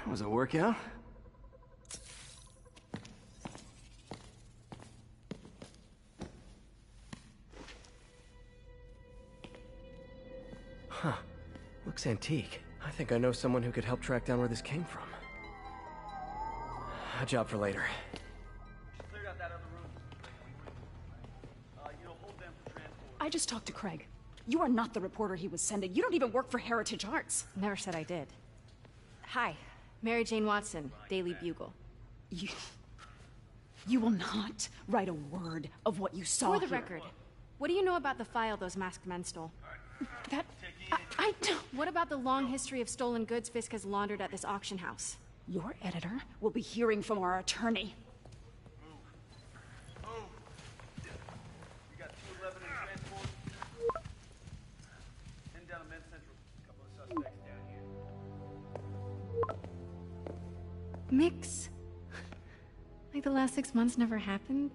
Was it a workout? Huh. Looks antique. I think I know someone who could help track down where this came from. A job for later. I just talked to Craig. You are not the reporter he was sending. You don't even work for Heritage Arts. Never said I did. Hi, Mary Jane Watson, Daily Bugle. You will not write a word of what you saw For the here. record, what do you know about the file those masked men stole? I don't... What about the long history of stolen goods Fisk has laundered at this auction house? Your editor will be hearing from our attorney. We got 211 in transport. 10 down to Men's Central. A couple of suspects down here. Mix. Like the last 6 months never happened?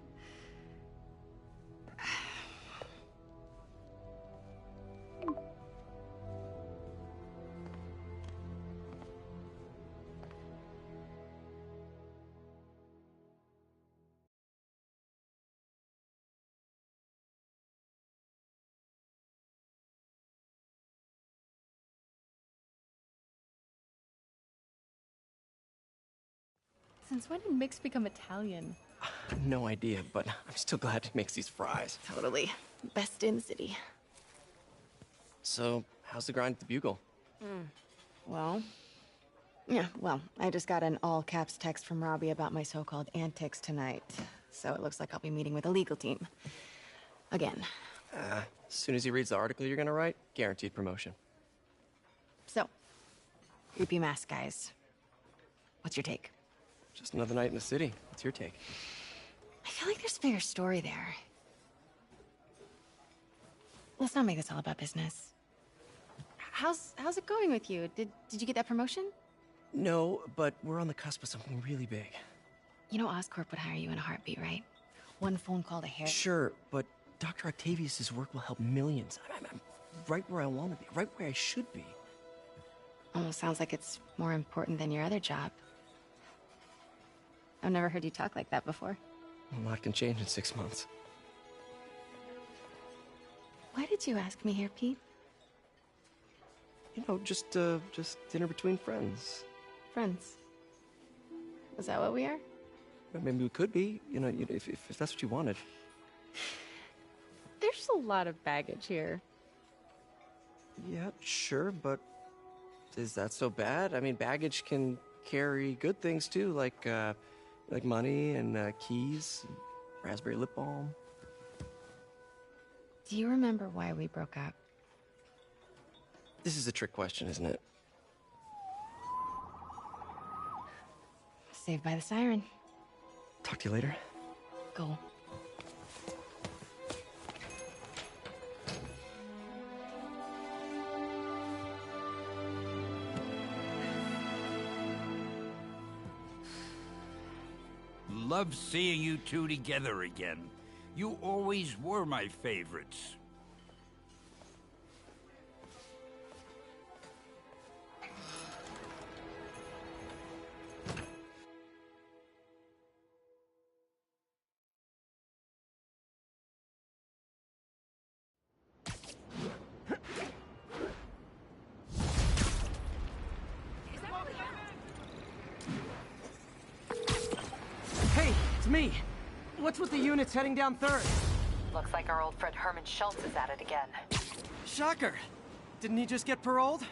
Since when did Mix become Italian? No idea, but I'm still glad he makes these fries. Totally. Best in the city. So, how's the grind at the Bugle? Well, I just got an all-caps text from Robbie about my so-called antics tonight. So it looks like I'll be meeting with a legal team. Again. As soon as he reads the article you're gonna write, guaranteed promotion. So, creepy mask guys. What's your take? Just another night in the city. What's your take? I feel like there's a bigger story there. Let's not make this all about business. How's it going with you? Did you get that promotion? No, but we're on the cusp of something really big. You know Oscorp would hire you in a heartbeat, right? One phone call to Harry. Sure, but Dr. Octavius's work will help millions. I'm right where I want to be, right where I should be. Almost sounds like it's more important than your other job. I've never heard you talk like that before. A lot can change in 6 months. Why did you ask me here, Pete? You know, just dinner between friends. Friends. Is that what we are? Maybe we could be, you know, if that's what you wanted. There's a lot of baggage here. Yeah, sure, but is that so bad? I mean, baggage can carry good things too, like money and keys, and raspberry lip balm. Do you remember why we broke up? This is a trick question, isn't it? Saved by the siren. Talk to you later. Go. Love seeing you two together again. You always were my favorites. Hey, it's me. What's with the units heading down 3rd? Looks like our old friend Herman Schultz is at it again. Shocker. Didn't he just get paroled?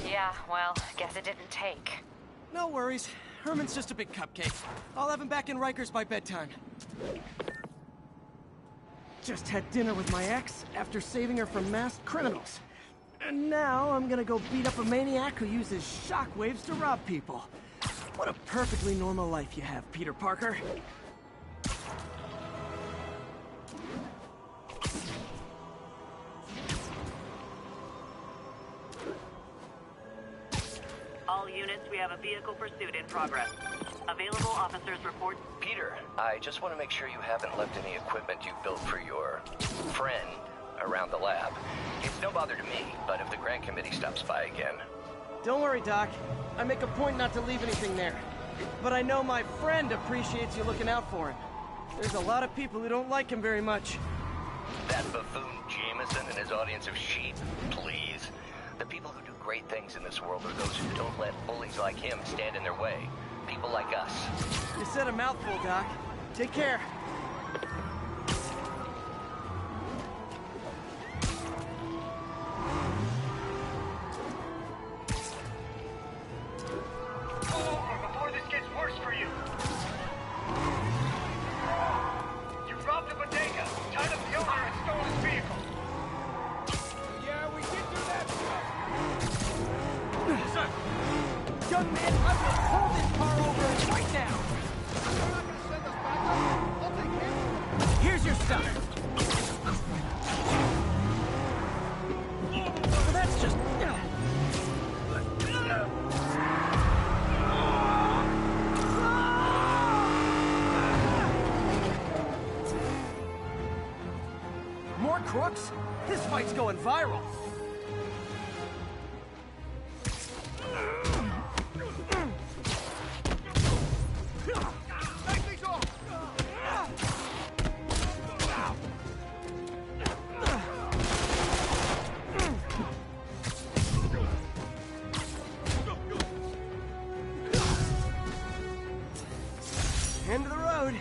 Yeah, well, guess it didn't take. No worries. Herman's just a big cupcake. I'll have him back in Rikers by bedtime. Just had dinner with my ex after saving her from masked criminals. And now I'm gonna go beat up a maniac who uses shockwaves to rob people. What a perfectly normal life you have, Peter Parker. All units, we have a vehicle pursuit in progress. Available officers report. Peter, I just want to make sure you haven't left any equipment you built for your friend around the lab. It's no bother to me, but if the grant committee stops by again... Don't worry, Doc. I make a point not to leave anything there. But I know my friend appreciates you looking out for him. There's a lot of people who don't like him very much. That buffoon Jameson and his audience of sheep, please. The people who do great things in this world are those who don't let bullies like him stand in their way. People like us. You said a mouthful, Doc. Take care. Before this gets worse for you. You robbed a bodega, tied up the owner, and stole his vehicle. Yeah, we did do that Sir! Young man, I will pull this car over right now! You're not gonna send us back up? I'll take him. sucks. This fight's going viral. End of the road.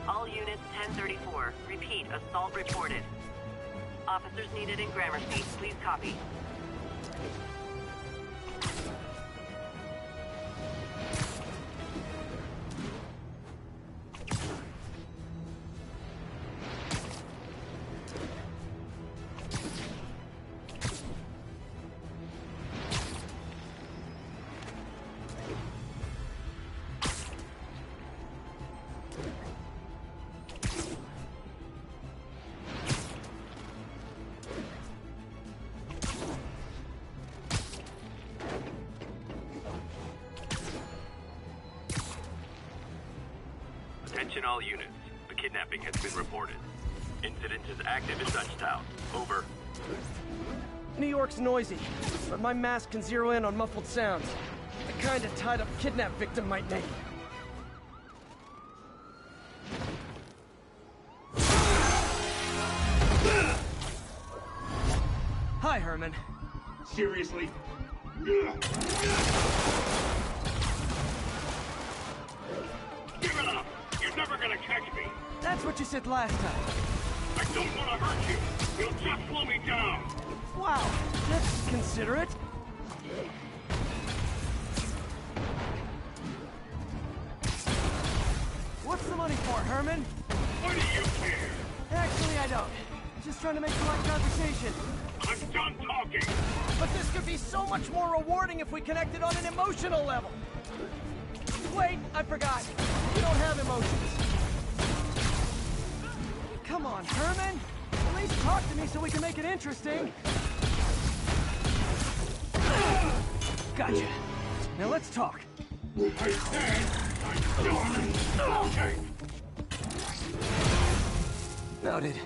All units 1034. Repeat, assault reported. Officers needed in Gramercy. Please copy. Attention all units. The kidnapping has been reported. Incident is active in Dutchtown. Over. New York's noisy, but my mask can zero in on muffled sounds. The kind a tied-up kidnap victim might make. Hi, Herman. Seriously? Give it up! You're never gonna catch me! That's what you said last time. I don't want to hurt you! You'll just slow me down! Wow, that's considerate. What's the money for, Herman? Why do you care? Actually, I don't. Just trying to make polite conversation. I'm done talking! But this could be so much more rewarding if we connected on an emotional level. Wait, I forgot. You don't have emotions. Come on, Herman. At least talk to me so we can make it interesting. Gotcha. Now let's talk. I said I'm done. Okay. Noted.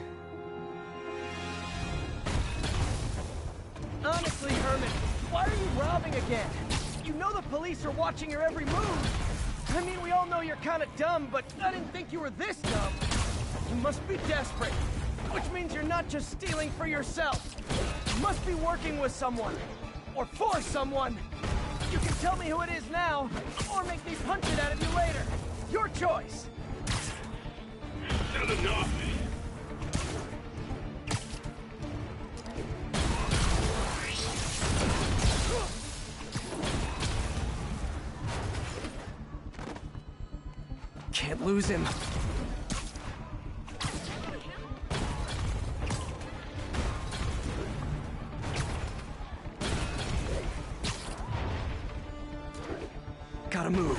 Honestly, Herman, why are you robbing again? You know the police are watching your every move. I mean, we all know you're kind of dumb, but I didn't think you were this dumb. You must be desperate, which means you're not just stealing for yourself. You must be working with someone, or for someone. You can tell me who it is now, or make me punch it out of you later. Your choice. Not enough! Can't lose him. Gotta move.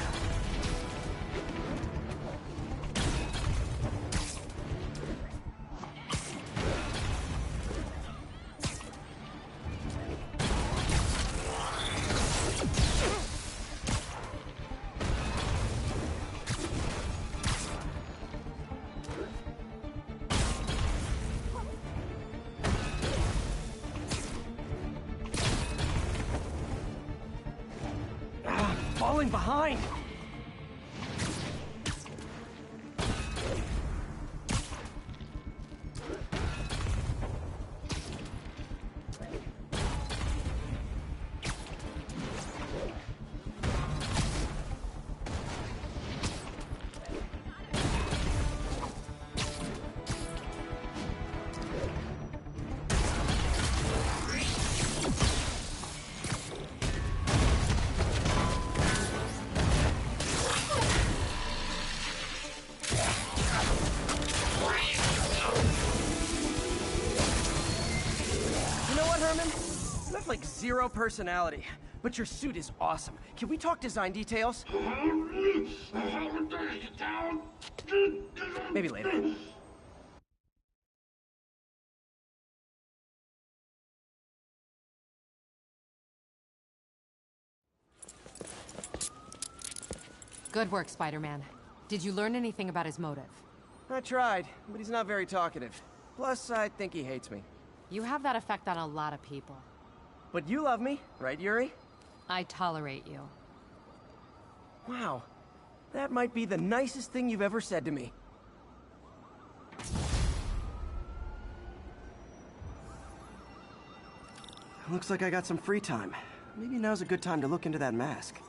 Falling behind. zero personality, but your suit is awesome. Can we talk design details? Maybe later. Good work, Spider-Man. Did you learn anything about his motive? I tried, but he's not very talkative. Plus, I think he hates me. You have that effect on a lot of people. But you love me, right, Yuri? I tolerate you. Wow. That might be the nicest thing you've ever said to me. Looks like I got some free time. Maybe now's a good time to look into that mask.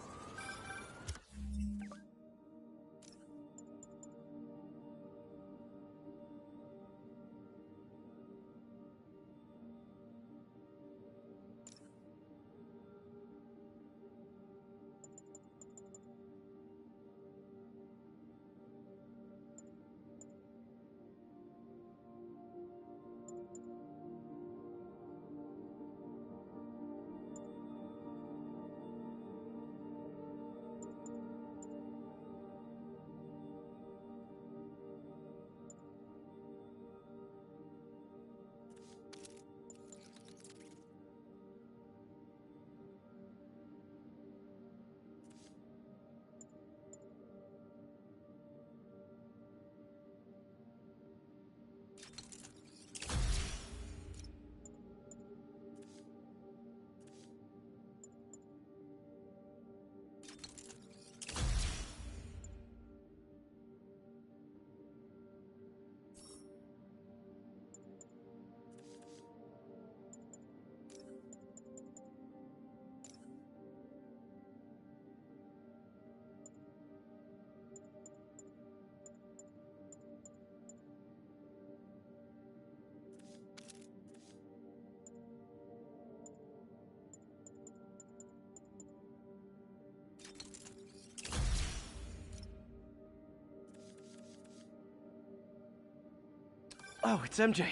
Oh, it's MJ.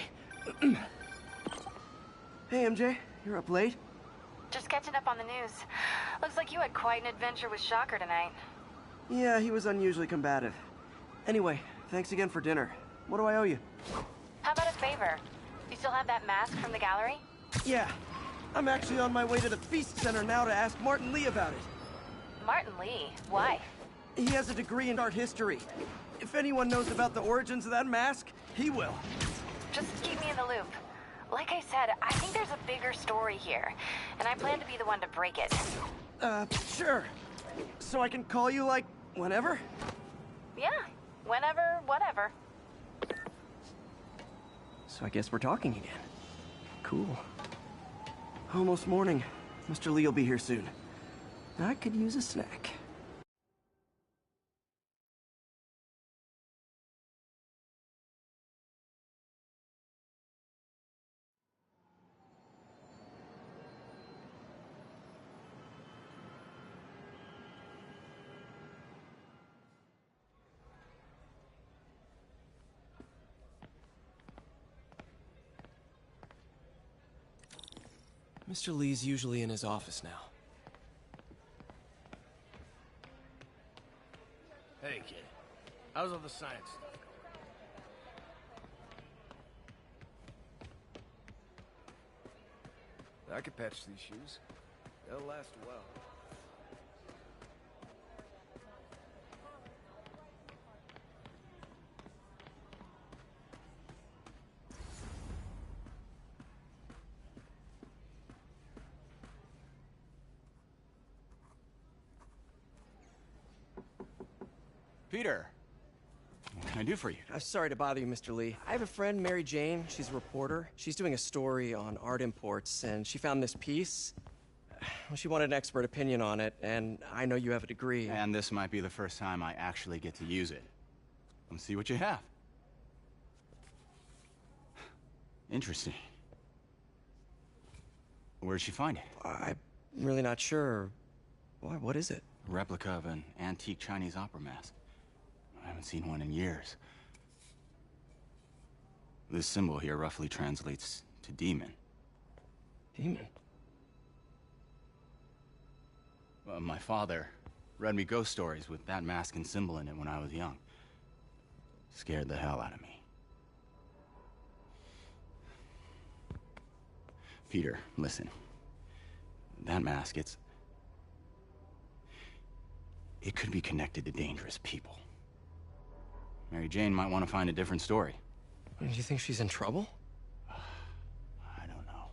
Hey, MJ. You're up late? Just catching up on the news. Looks like you had quite an adventure with Shocker tonight. Yeah, he was unusually combative. Anyway, thanks again for dinner. What do I owe you? How about a favor? You still have that mask from the gallery? Yeah. I'm actually on my way to the Feast Center now to ask Martin Lee about it. Martin Lee? Why? He has a degree in art history. If anyone knows about the origins of that mask, he will. Just keep me in the loop. Like I said, I think there's a bigger story here, and I plan to be the one to break it. Sure. So I can call you, like, whenever? Yeah, whenever, whatever. So I guess we're talking again. Cool. Almost morning. Mr. Lee will be here soon. I could use a snack. Mr. Lee's usually in his office now. Hey, kid. How's all the science stuff going? I could patch these shoes. They'll last a while. Peter, what can I do for you? I'm sorry to bother you, Mr. Lee. I have a friend, Mary Jane. She's a reporter. She's doing a story on art imports, and she found this piece. Well, she wanted an expert opinion on it, and I know you have a degree. And this might be the first time I actually get to use it. Let's see what you have. Interesting. Where'd she find it? I'm really not sure. Why, what is it? A replica of an antique Chinese opera mask. I haven't seen one in years. This symbol here roughly translates to demon. Demon? My father read me ghost stories with that mask and symbol in it when I was young. Scared the hell out of me. Peter, listen. That mask, it could be connected to dangerous people. Mary Jane might want to find a different story. Do you think she's in trouble? I don't know.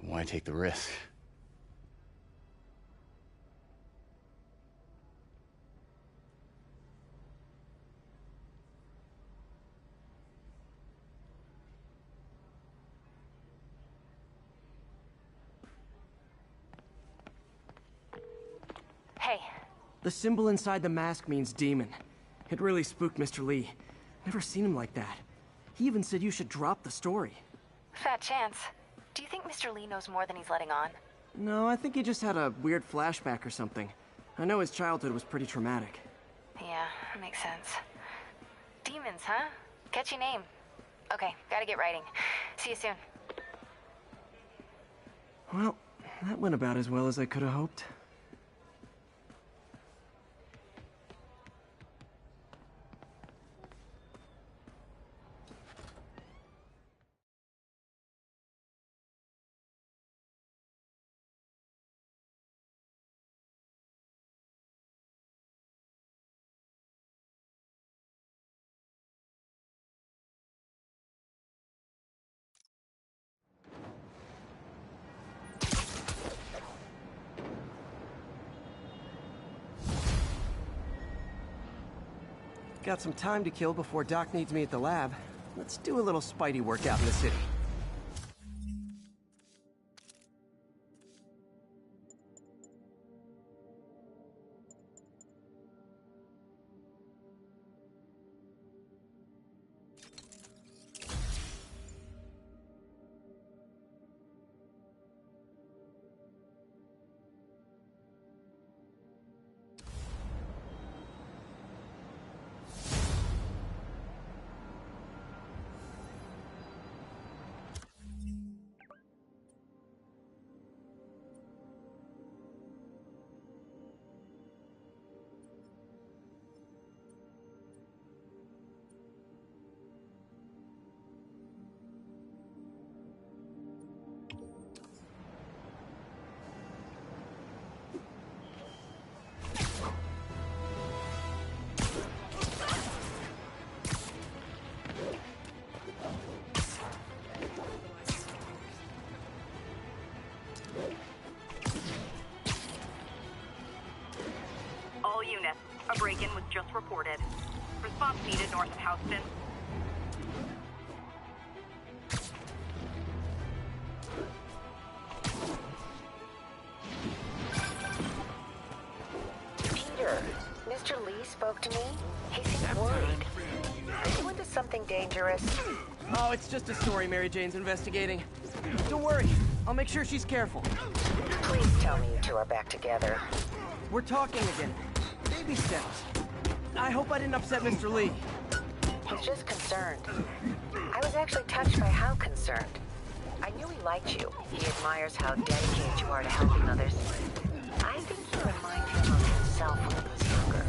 Why take the risk? Hey. The symbol inside the mask means demon. It really spooked Mr. Lee. Never seen him like that. He even said you should drop the story. Fat chance. Do you think Mr. Lee knows more than he's letting on? No, I think he just had a weird flashback or something. I know his childhood was pretty traumatic. Yeah, makes sense. Demons, huh? Catchy name. Okay, gotta get writing. See you soon. Well, that went about as well as I could have hoped. Got some time to kill before Doc needs me at the lab. Let's do a little Spidey work out in the city. All units, a break-in was just reported. Response needed north of Houston. Peter, Mr. Lee spoke to me. He seemed worried. Are you into something dangerous? Oh, it's just a story Mary Jane's investigating. Don't worry, I'll make sure she's careful. Please tell me you two are back together. We're talking again. Baby steps. I hope I didn't upset Mr. Lee. He's just concerned. I was actually touched by how concerned. I knew he liked you. He admires how dedicated you are to helping others. I think you remind him of himself when he was younger.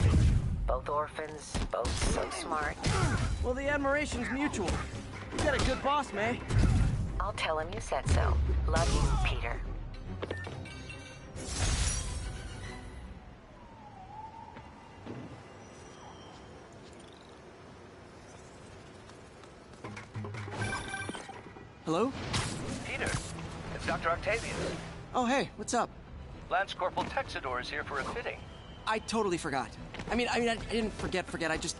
Both orphans, both so smart. Well, the admiration's mutual. You got a good boss, May. I'll tell him you said so. Love you, Peter. Hello? Peter, it's Dr. Octavius. Oh, hey, what's up? Lance Corporal Texador is here for a fitting. I totally forgot. I didn't forget. I just,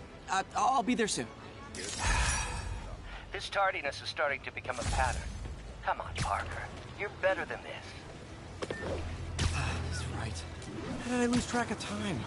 I'll be there soon. This tardiness is starting to become a pattern. Come on, Parker. You're better than this. That's right. How did I lose track of time?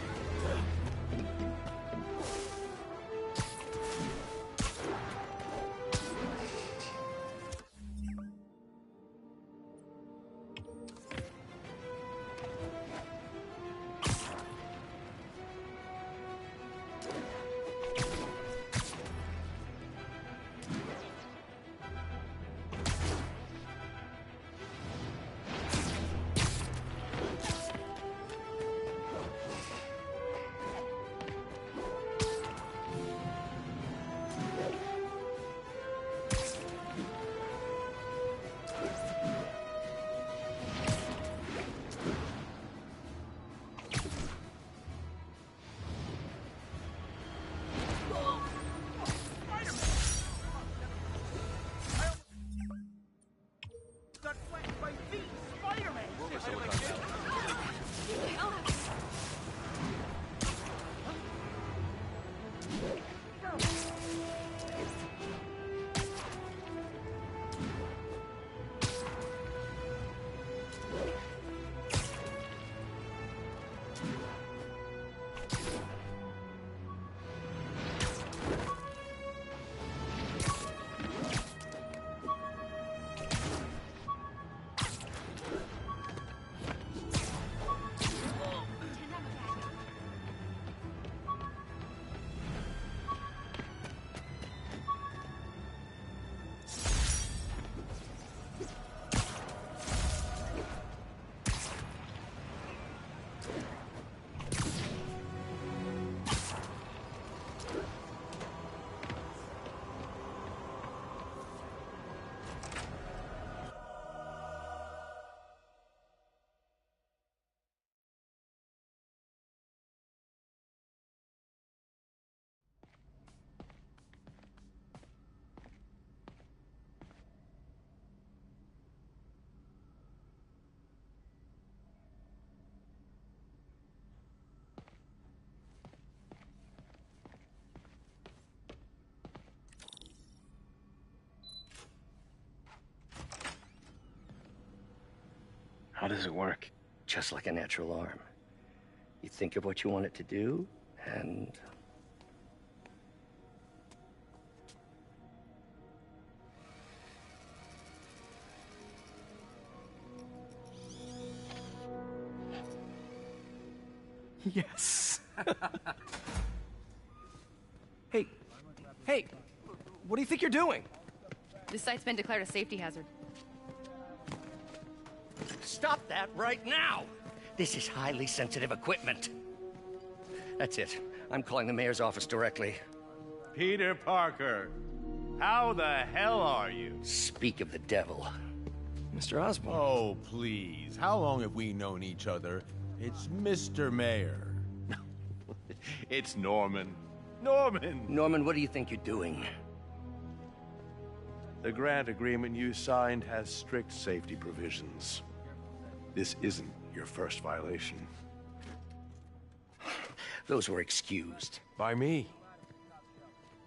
I beat Spider-Man! How does it work? Just like a natural arm. You think of what you want it to do, and... Yes. Hey, what do you think you're doing? This site's been declared a safety hazard. Stop that right now! This is highly sensitive equipment. That's it. I'm calling the mayor's office directly. Peter Parker, how the hell are you? Speak of the devil. Mr. Osborn. Oh, please. How long have we known each other? It's Mr. Mayor. It's Norman. Norman! Norman, what do you think you're doing? The grant agreement you signed has strict safety provisions. This isn't your first violation. Those were excused. By me.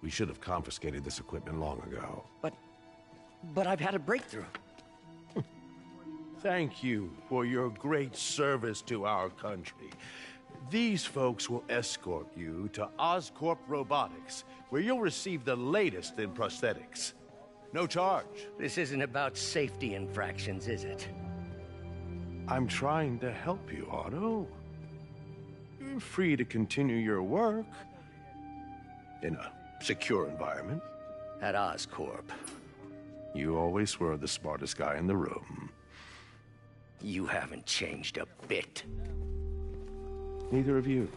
We should have confiscated this equipment long ago. But I've had a breakthrough. Thank you for your great service to our country. These folks will escort you to Oscorp Robotics, where you'll receive the latest in prosthetics. No charge. This isn't about safety infractions, is it? I'm trying to help you, Otto. You're free to continue your work in a secure environment. At Oscorp. You always were the smartest guy in the room. You haven't changed a bit. Neither of you.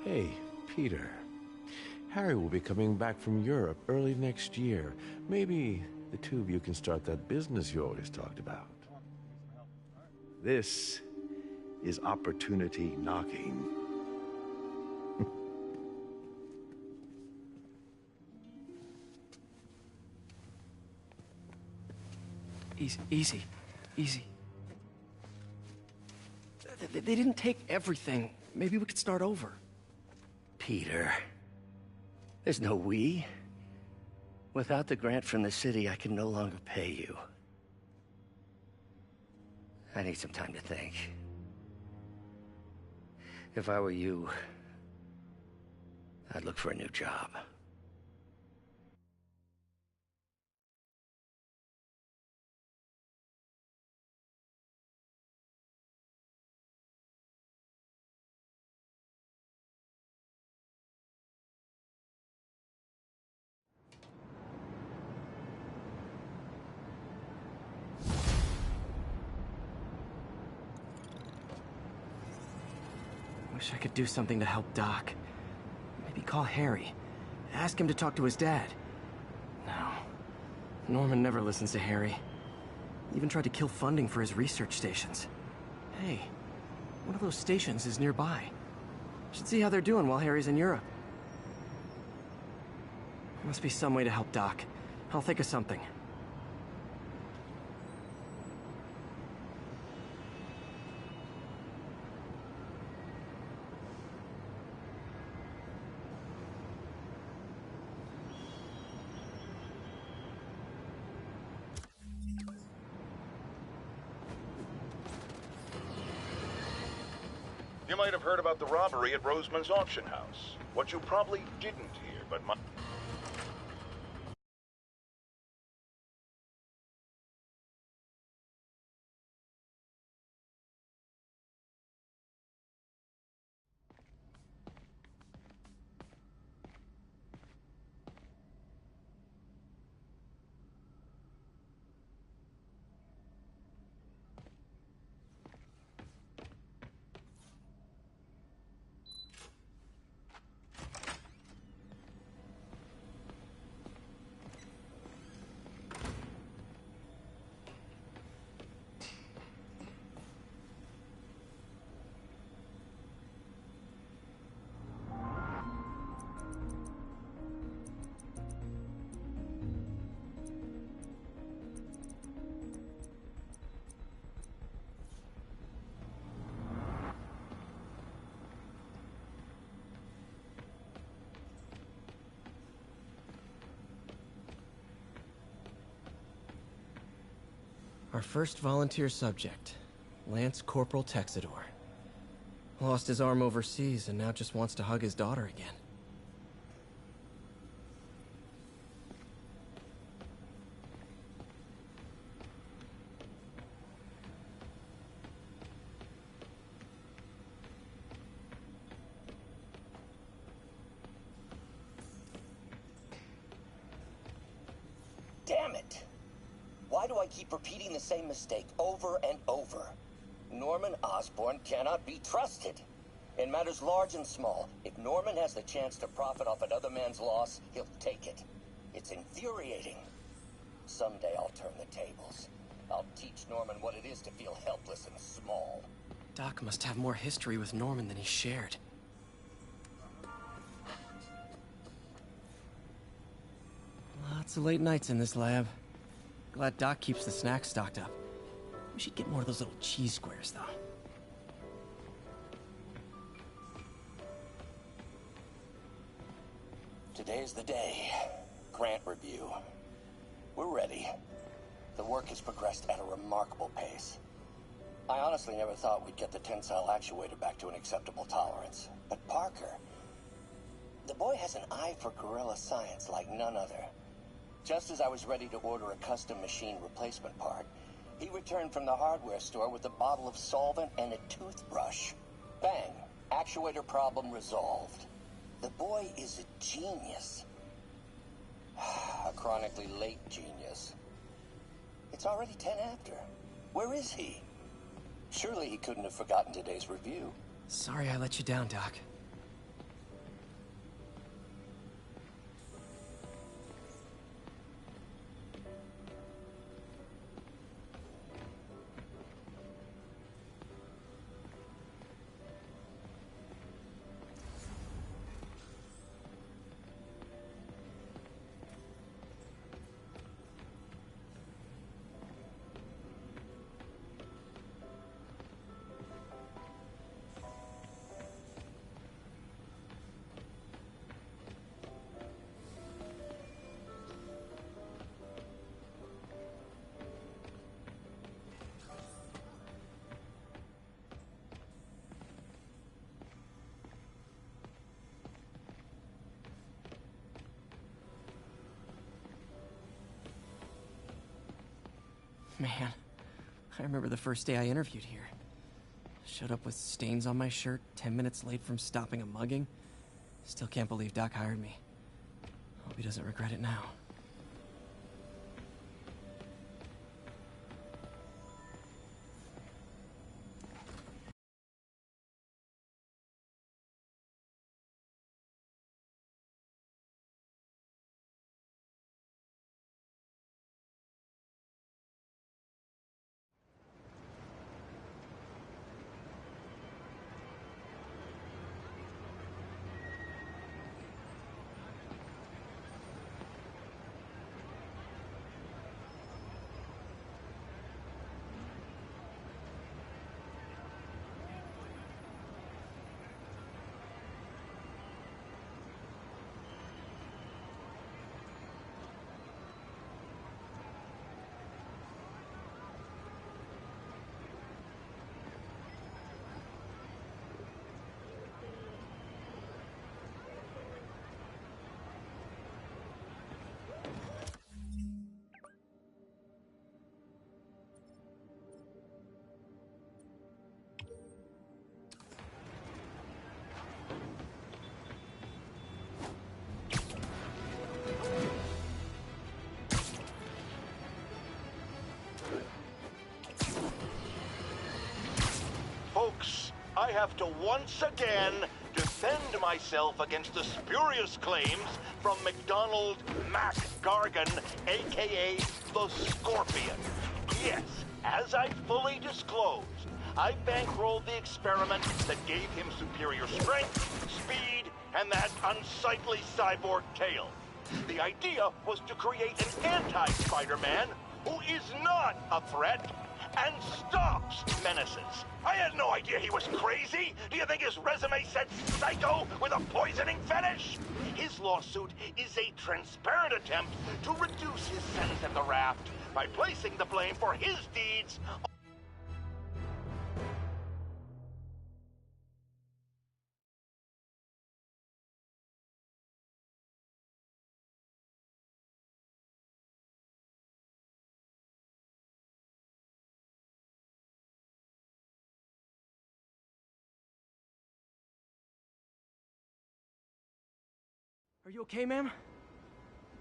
Hey, Peter. Harry will be coming back from Europe early next year. Maybe the two of you can start that business you always talked about. This is opportunity knocking. Easy. They didn't take everything. Maybe we could start over. Peter, there's no we. Without the grant from the city, I can no longer pay you. I need some time to think. If I were you, I'd look for a new job. Wish I could do something to help Doc. Maybe call Harry. Ask him to talk to his dad. No. Norman never listens to Harry. Even tried to kill funding for his research stations. Hey, one of those stations is nearby. Should see how they're doing while Harry's in Europe. There must be some way to help Doc. I'll think of something. You might have heard about the robbery at Roseman's auction house. What you probably didn't hear, but my... Our first volunteer subject, Lance Corporal Texador. Lost his arm overseas and now just wants to hug his daughter again. Damn it! Why do I keep repeating the same mistake over and over? Norman Osborn cannot be trusted. In matters large and small, if Norman has the chance to profit off another man's loss, he'll take it. It's infuriating. Someday I'll turn the tables. I'll teach Norman what it is to feel helpless and small. Doc must have more history with Norman than he shared. Lots of late nights in this lab. Glad Doc keeps the snacks stocked up. We should get more of those little cheese squares, though. Today's the day. Grant review. We're ready. The work has progressed at a remarkable pace. I honestly never thought we'd get the tensile actuator back to an acceptable tolerance. But Parker, the boy has an eye for guerrilla science like none other. Just as I was ready to order a custom machine replacement part, he returned from the hardware store with a bottle of solvent and a toothbrush. Bang! Actuator problem resolved. The boy is a genius. A chronically late genius. It's already 10 after. Where is he? Surely he couldn't have forgotten today's review. Sorry I let you down, Doc. Man, I remember the first day I interviewed here. Showed up with stains on my shirt, 10 minutes late from stopping a mugging. Still can't believe Doc hired me. Hope he doesn't regret it now. Folks, I have to once again defend myself against the spurious claims from McDonald Mac Gargan, aka the Scorpion. Yes, as I fully disclosed, I bankrolled the experiment that gave him superior strength, speed, and that unsightly cyborg tail. The idea was to create an anti-Spider-Man who is not a threat and stops menaces. I had no idea he was crazy. Do you think his resume said psycho with a poisoning fetish? His lawsuit is a transparent attempt to reduce his sentence at the raft by placing the blame for his deeds. Are you okay, ma'am?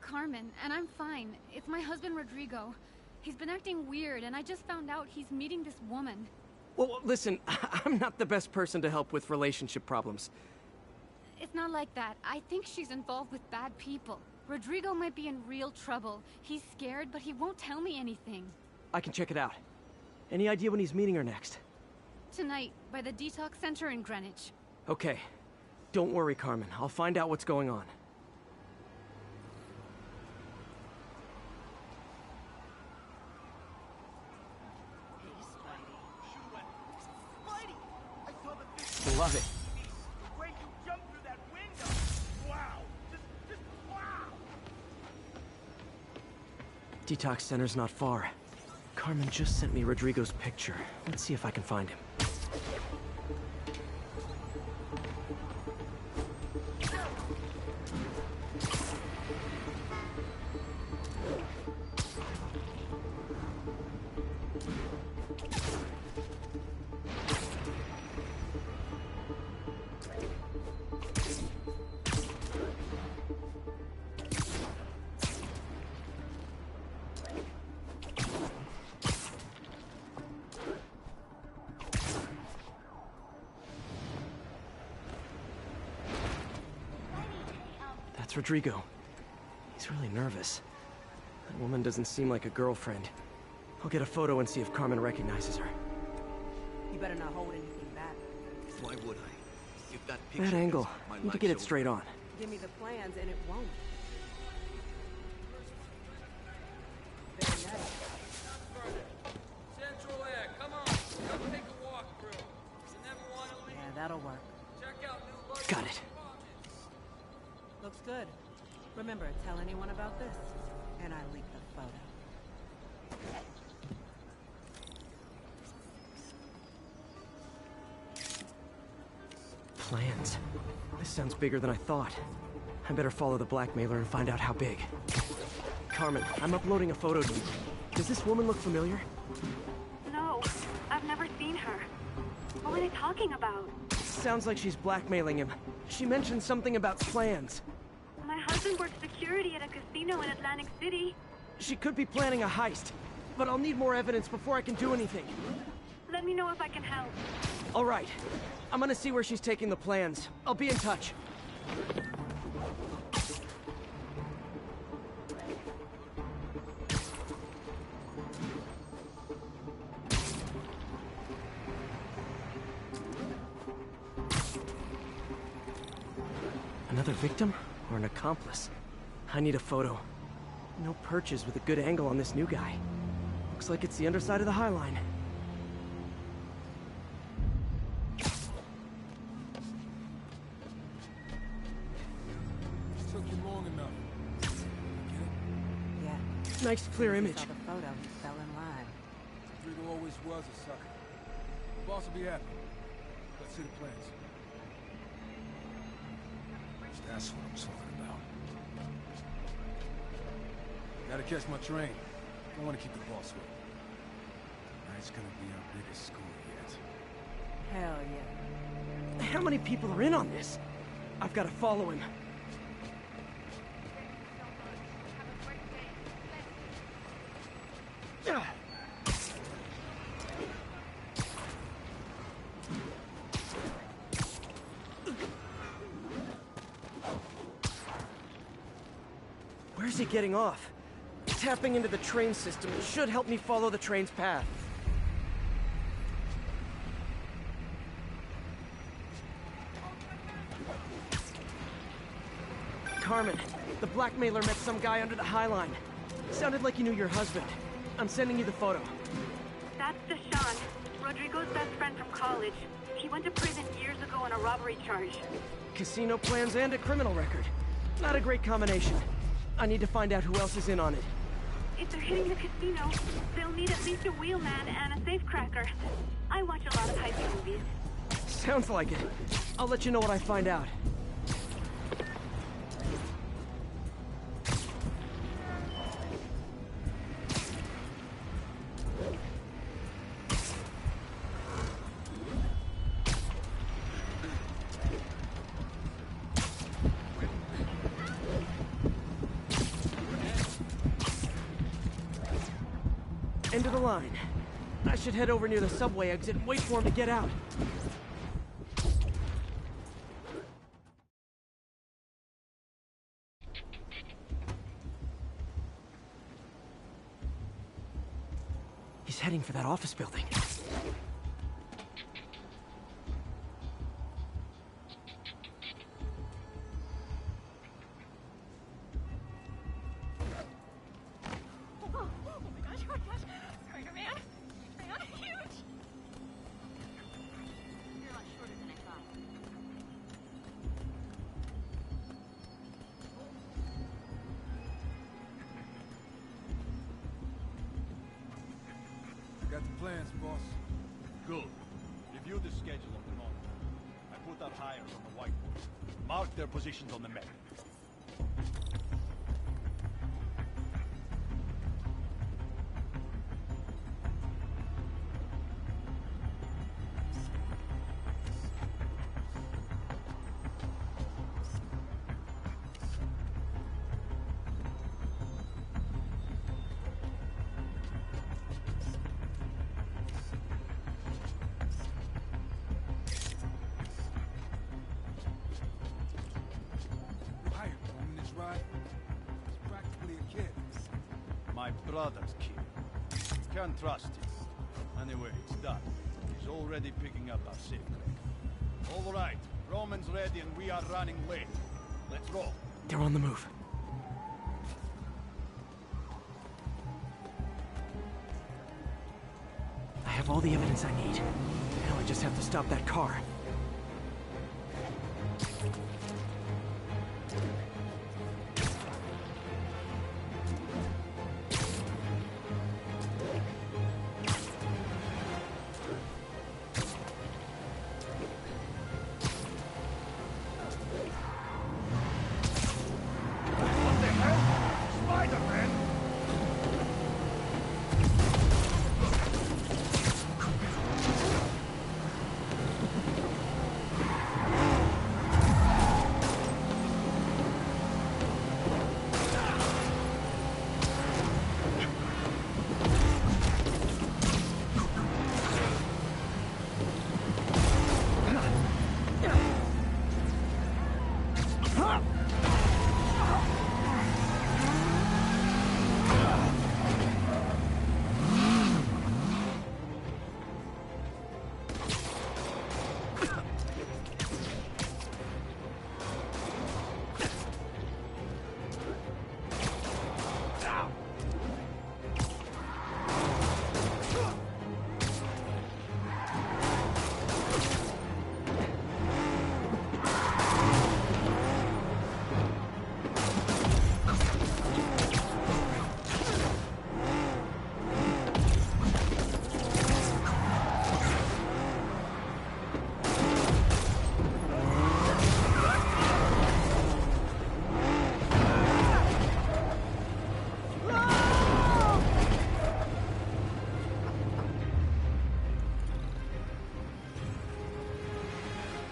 Carmen, and I'm fine. It's my husband, Rodrigo. He's been acting weird, and I just found out he's meeting this woman. Well, listen, I'm not the best person to help with relationship problems. It's not like that. I think she's involved with bad people. Rodrigo might be in real trouble. He's scared, but he won't tell me anything. I can check it out. Any idea when he's meeting her next? Tonight, by the detox center in Greenwich. Okay. Don't worry, Carmen. I'll find out what's going on. Love it. The way you jumped through that window! Wow! Just wow! Detox center's not far. Carmen just sent me Rodrigo's picture. Let's see if I can find him. That's Rodrigo. He's really nervous. That woman doesn't seem like a girlfriend. I'll get a photo and see if Carmen recognizes her. You better not hold anything back. Why would I? If that picture That angle. my Need to life's get it over. straight on. Give me the plans and it won't. Very nice. Central Air, come on! Come take a walk through. You never want to leave. Yeah, that'll work. Check out new luxury Got it. Looks good. Remember, tell anyone about this, and I leak the photo. Plans. This sounds bigger than I thought. I better follow the blackmailer and find out how big. Carmen, I'm uploading a photo to you. Does this woman look familiar? No, I've never seen her. What were they talking about? Sounds like she's blackmailing him. She mentioned something about plans. My husband works security at a casino in Atlantic City. She could be planning a heist, but I'll need more evidence before I can do anything. Let me know if I can help. All right. I'm gonna see where she's taking the plans. I'll be in touch. Another victim or an accomplice? I need a photo. No perches with a good angle on this new guy. Looks like it's the underside of the High Line. Took you long enough. Yeah. Nice clear image. Saw the photo. Fell in line. Rodrigo always was a sucker. The boss will be happy. Let's see the plans. That's what I'm talking about. Gotta catch my train. Don't want to keep the boss waiting. Tonight's gonna be our biggest school yet. Hell yeah. How many people are in on this? I've got to follow him. easy getting off. Tapping into the train system should help me follow the train's path. Carmen, the blackmailer met some guy under the High Line. Sounded like you knew your husband. I'm sending you the photo. That's Deshaun, Rodrigo's best friend from college. He went to prison years ago on a robbery charge. Casino plans and a criminal record. Not a great combination. I need to find out who else is in on it. If they're hitting the casino, they'll need at least a wheelman and a safecracker. I watch a lot of heist movies. Sounds like it. I'll let you know what I find out. End of the line. I should head over near the subway exit and wait for him to get out. He's heading for that office building. Got the plans, boss. Good. Review the schedule on the monitor. I put out hires on the whiteboard. Mark their positions on the map. My brother's kid. Can't trust him. Anyway, it's done. He's already picking up our safecracker. All right, Roman's ready and we are running late. Let's roll. They're on the move. I have all the evidence I need. Now I just have to stop that car. Spider-Man!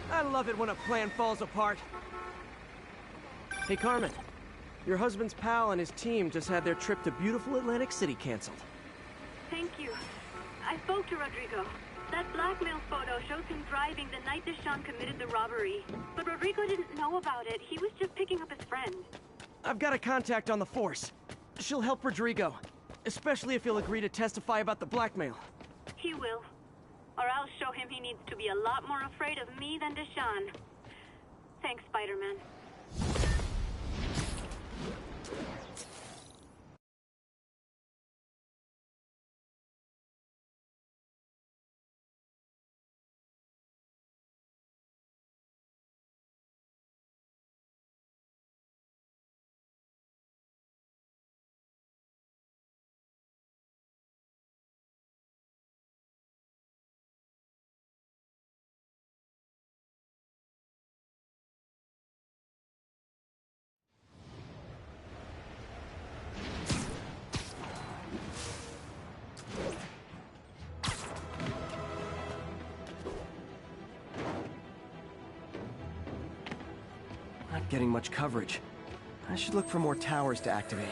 I love it when a plan falls apart. Hey, Carmen. Your husband's pal and his team just had their trip to beautiful Atlantic City canceled. Thank you. I spoke to Rodrigo. That blackmail photo shows him driving the night Deshaun committed the robbery. But Rodrigo didn't know about it. He was just picking up his friend. I've got a contact on the force. She'll help Rodrigo, especially if he'll agree to testify about the blackmail. He will. Or I'll show him he needs to be a lot more afraid of me than Deshawn. Thanks, Spider-Man. Not getting much coverage. I should look for more towers to activate.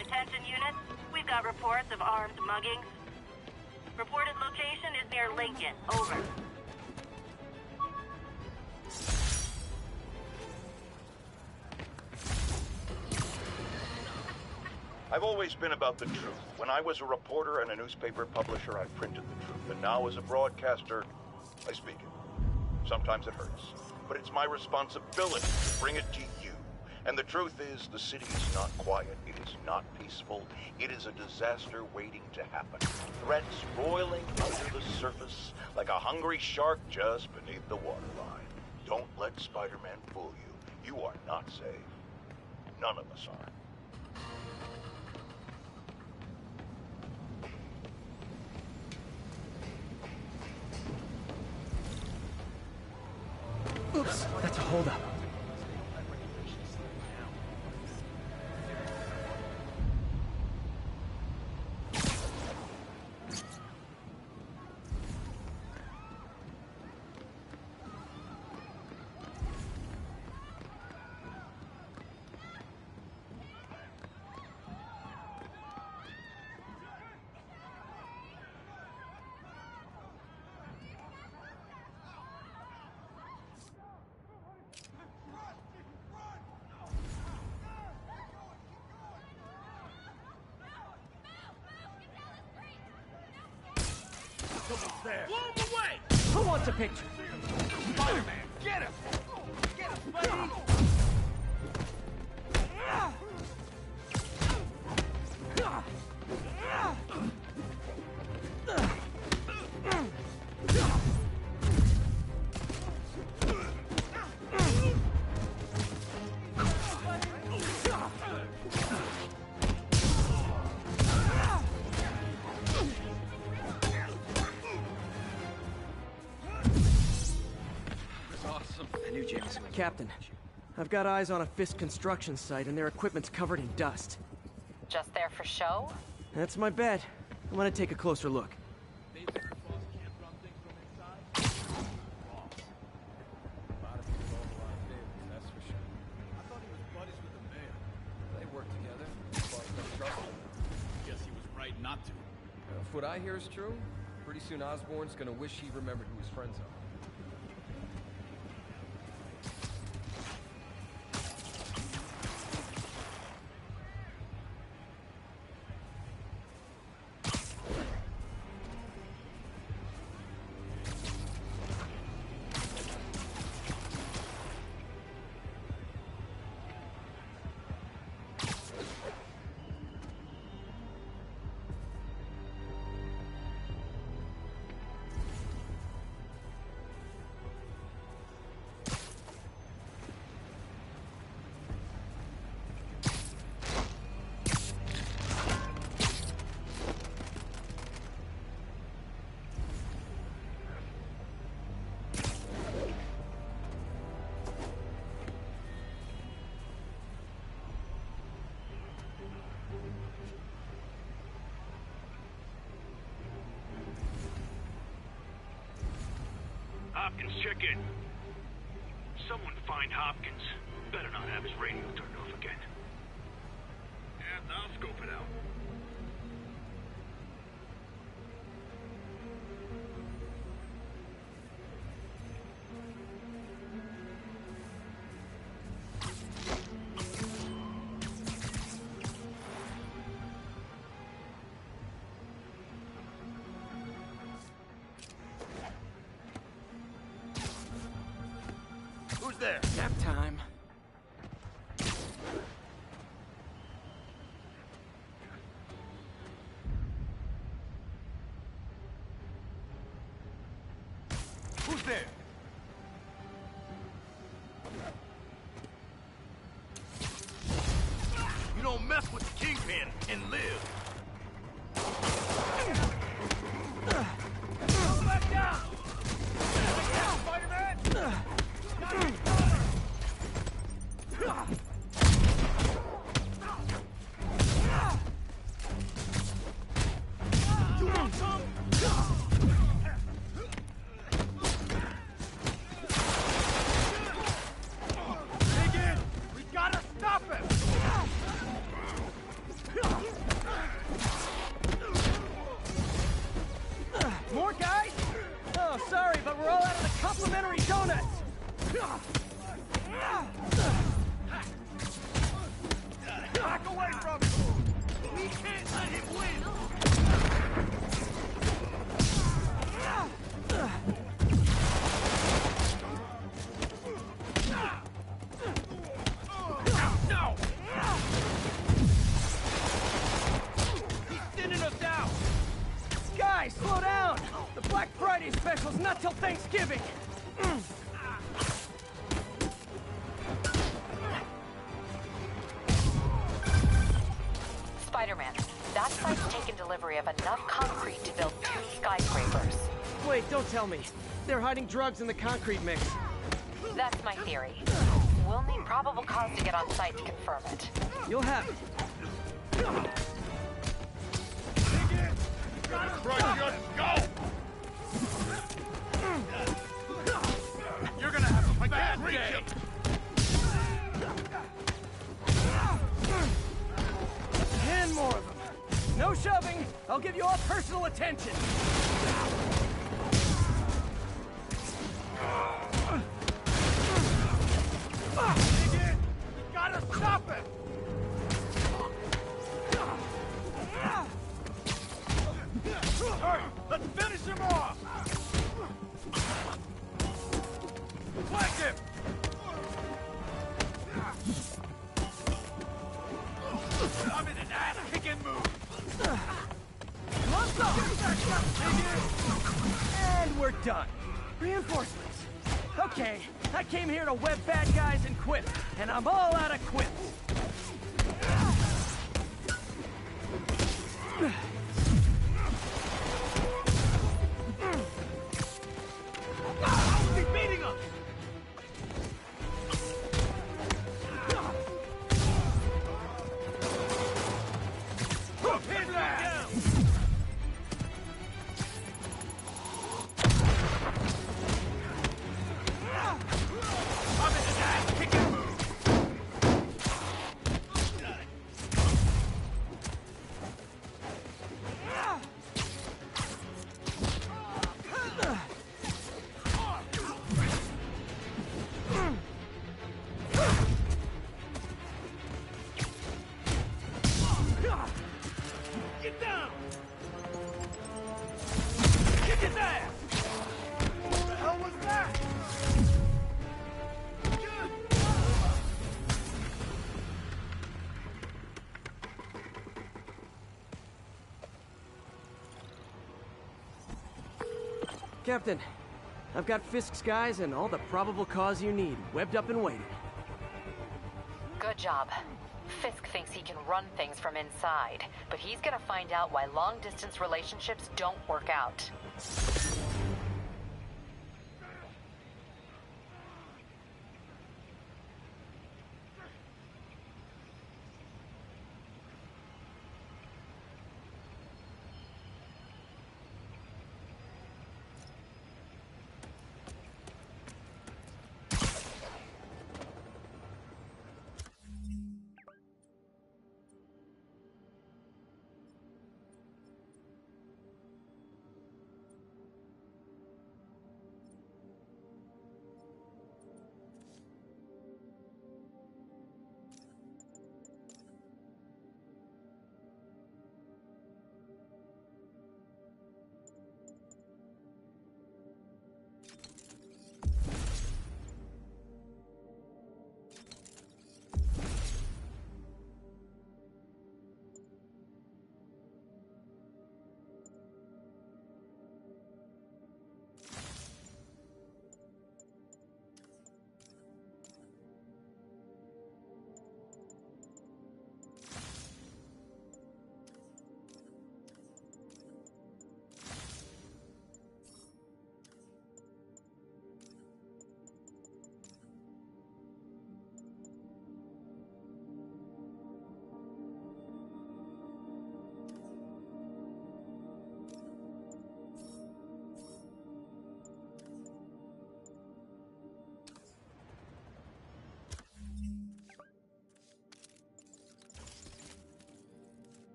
Attention units, we've got reports of armed muggings. Reported location is near Lincoln. Over. I've always been about the truth. When I was a reporter and a newspaper publisher, I printed the truth. And now as a broadcaster, I speak it. Sometimes it hurts, but it's my responsibility to bring it to you. And the truth is, the city is not quiet. It is not peaceful. It is a disaster waiting to happen. Threats roiling under the surface like a hungry shark just beneath the waterline. Don't let Spider-Man fool you. You are not safe. None of us are. Oops, that's a holdup. Someone's there. Blow him away! Who wants a picture? Spider-Man, get him! Get him, buddy! Captain, I've got eyes on a Fisk construction site and their equipment's covered in dust. Just there for show? That's my bet. I'm gonna take a closer look. If what I hear is true, pretty soon Osborn's gonna wish he remembered who his friends are. Hopkins, check in. Someone find Hopkins. Better not have his radio turned off again. And I'll scope it out. Who's there? Nap time. Who's there? You don't mess with the Kingpin and live. Go back down! Back down, Spider-Man! You want some? Dig in! We gotta stop him! More guys? Oh, sorry, but we're all out of the complimentary donuts. Back away from him! We can't let him win! No! He's thinning us out! Guys, slow down! The Black Friday special's not till Thanksgiving. Spider-Man, that site's taken delivery of enough concrete to build 2 skyscrapers. Wait, don't tell me. They're hiding drugs in the concrete mix. That's my theory. We'll need probable cause to get on site to confirm it. You'll have it. You're gonna have a bad day! 10 more of them. No shoving. I'll give you all personal attention. Dig in! We gotta stop him! Hurry! Let's finish him off! Flank him! I'm in an ass-kicking mood! And we're done. Reinforcements. Okay, I came here to web bad guys and quip, and I'm all out of quips. How is he beating us? Pin that down! I'm in an ass-kicking mood! Get down! Kick his ass! What the hell was that? Captain, I've got Fisk's guys and all the probable cause you need, webbed up and waiting. Good job. Fisk thinks he can run things from inside, but he's gonna find out why long-distance relationships don't work out.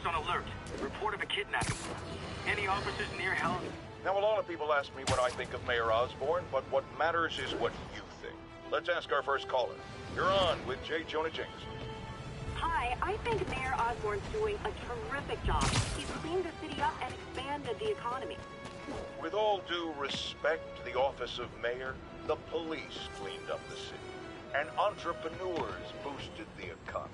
on alert. Report of a kidnapping. Any officers near Helen? Now, a lot of people ask me what I think of Mayor Osborn, but what matters is what you think. Let's ask our first caller. You're on with J. Jonah Jameson. Hi, I think Mayor Osborn's doing a terrific job. He's cleaned the city up and expanded the economy. With all due respect to the office of mayor, the police cleaned up the city, and entrepreneurs boosted the economy.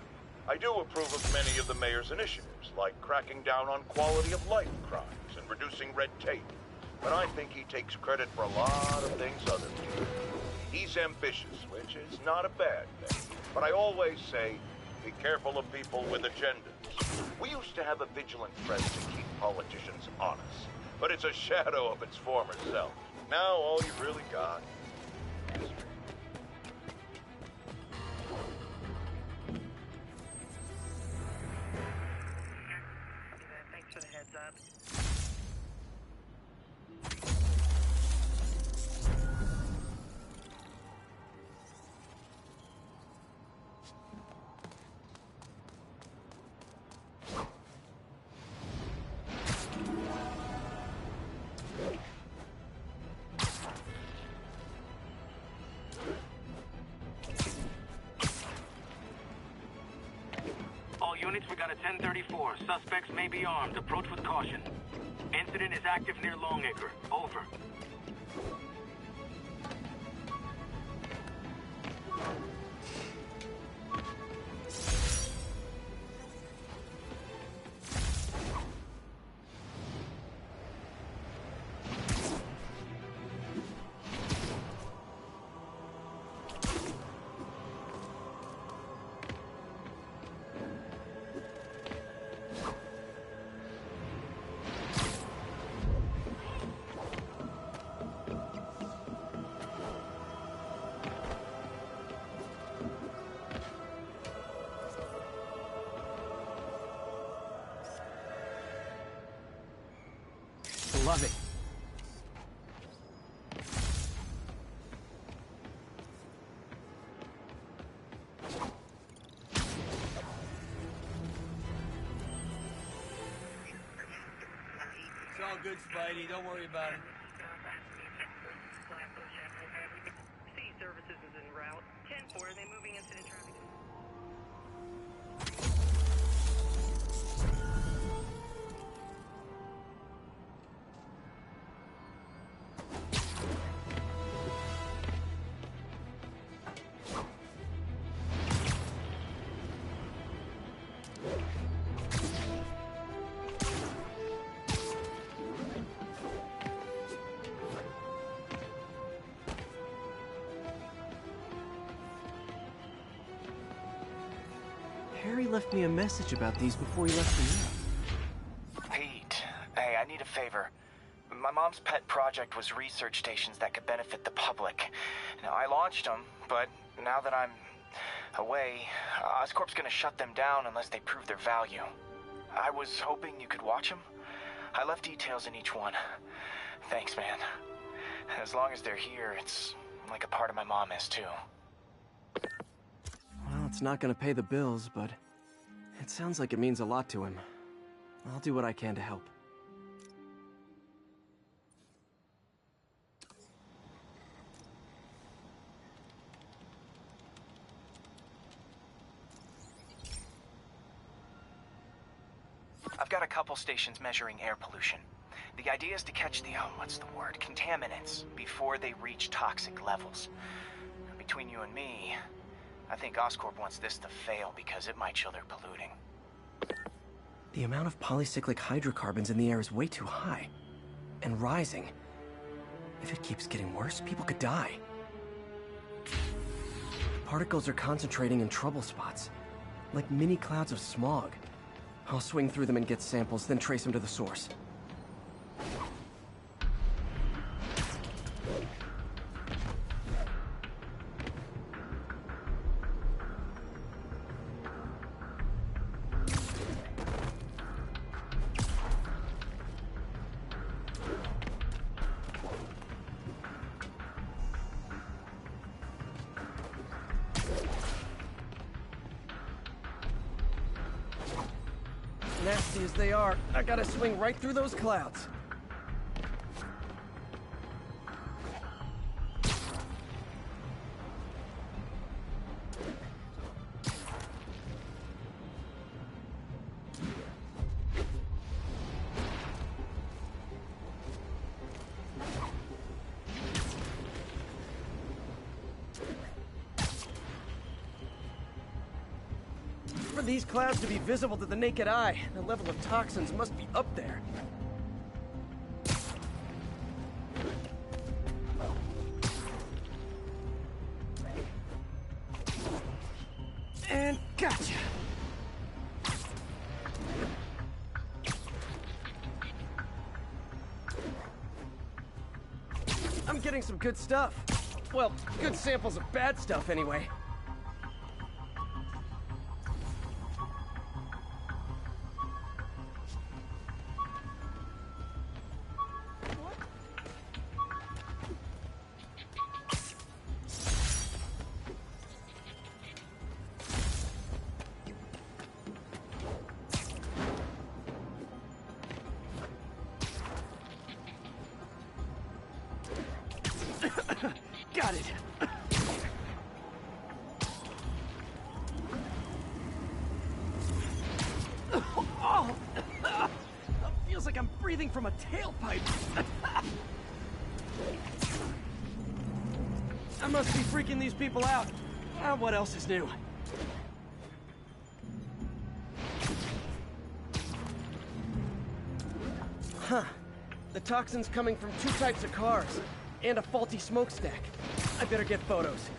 I do approve of many of the mayor's initiatives, like cracking down on quality of life crimes and reducing red tape. But I think he takes credit for a lot of things others do. He's ambitious, which is not a bad thing. But I always say, be careful of people with agendas. We used to have a vigilant press to keep politicians honest, but it's a shadow of its former self. Now all you've really got is history. Thanks for the heads up. Units, we got a 1034. Suspects may be armed. Approach with caution. Incident is active near Longacre. Over. Love it. It's all good, Spidey. Don't worry about it. City services is en route. 10-4, are they moving incident traffic? Harry left me a message about these before he left the room. Pete, hey, I need a favor. My mom's pet project was research stations that could benefit the public. Now, I launched them, but now that I'm away, Oscorp's gonna shut them down unless they prove their value. I was hoping you could watch them. I left details in each one. Thanks, man. As long as they're here, it's like a part of my mom is, too. Well, it's not gonna pay the bills, but it sounds like it means a lot to him. I'll do what I can to help. I've got a couple stations measuring air pollution. The idea is to catch the, contaminants before they reach toxic levels. Between you and me, I think Oscorp wants this to fail because it might show they're polluting. The amount of polycyclic hydrocarbons in the air is way too high. And rising. If it keeps getting worse, people could die. The particles are concentrating in trouble spots, like mini clouds of smog. I'll swing through them and get samples, then trace them to the source. Nasty as they are, I gotta swing right through those clouds. For these clouds to be visible to the naked eye, the level of toxins must be up there. And gotcha! I'm getting some good stuff. Well, good samples of bad stuff anyway. Got it. Oh, feels like I'm breathing from a tailpipe. I must be freaking these people out. What else is new? Huh. The toxin's coming from 2 types of cars. And a faulty smokestack. I better get photos.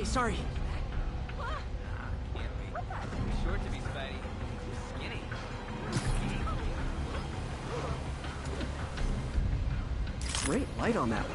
Sorry. Short to be Spidey. Skinny. Great light on that one.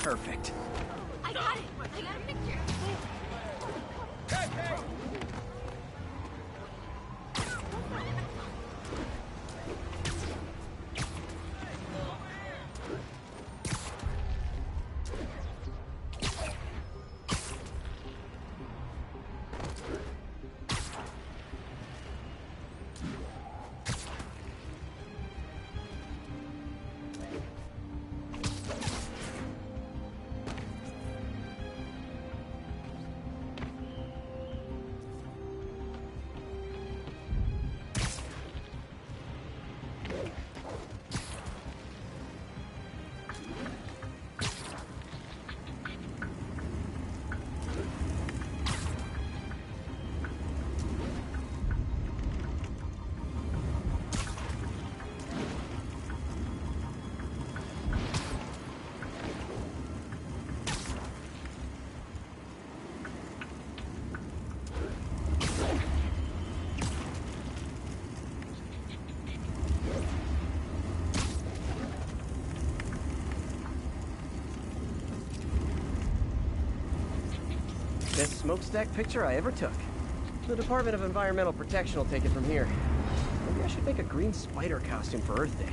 Perfect. I got it! I got a picture! Hey! Best smokestack picture I ever took. The Department of Environmental Protection will take it from here. Maybe I should make a green spider costume for Earth Day.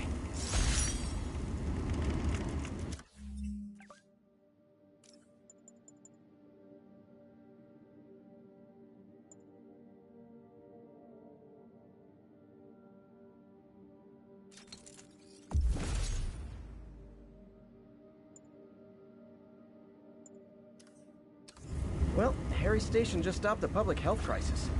Well, Harry Station just stopped a public health crisis.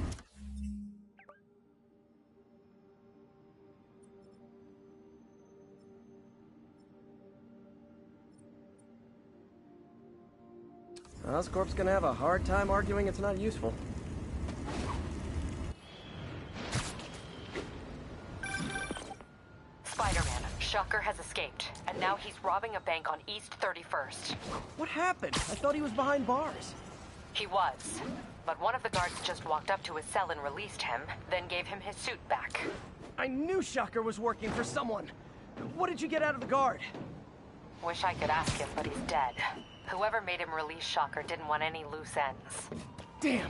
Oscorp's gonna have a hard time arguing it's not useful. Spider-Man, Shocker has escaped, and now he's robbing a bank on East 31st. What happened? I thought he was behind bars. He was, but one of the guards just walked up to his cell and released him, then gave him his suit back. I knew Shocker was working for someone. What did you get out of the guard? Wish I could ask him, but he's dead. Whoever made him release Shocker didn't want any loose ends. Damn.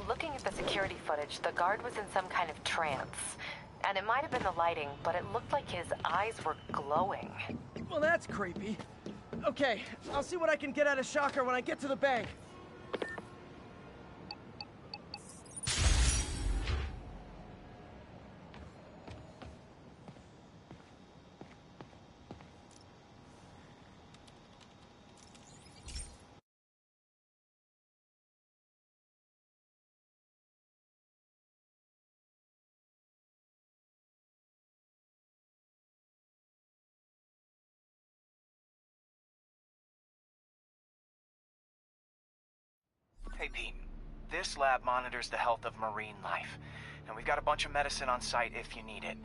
Looking at the security footage, the guard was in some kind of trance. And it might have been the lighting, but it looked like his eyes were glowing. Well, that's creepy. Okay, I'll see what I can get out of Shocker when I get to the bank. Hey, Pete. This lab monitors the health of marine life, and we've got a bunch of medicine on site if you need it.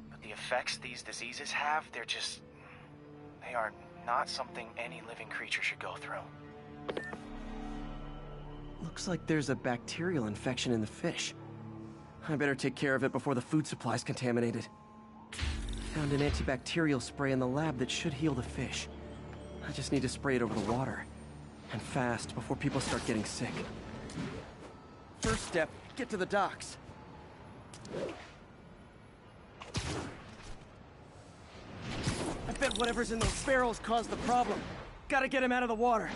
But the effects these diseases have, they are not something any living creature should go through. Looks like there's a bacterial infection in the fish. I better take care of it before the food supply's contaminated. Found an antibacterial spray in the lab that should heal the fish. I just need to spray it over the water. And fast, before people start getting sick. First step, get to the docks. I bet whatever's in those barrels caused the problem. Gotta get him out of the water.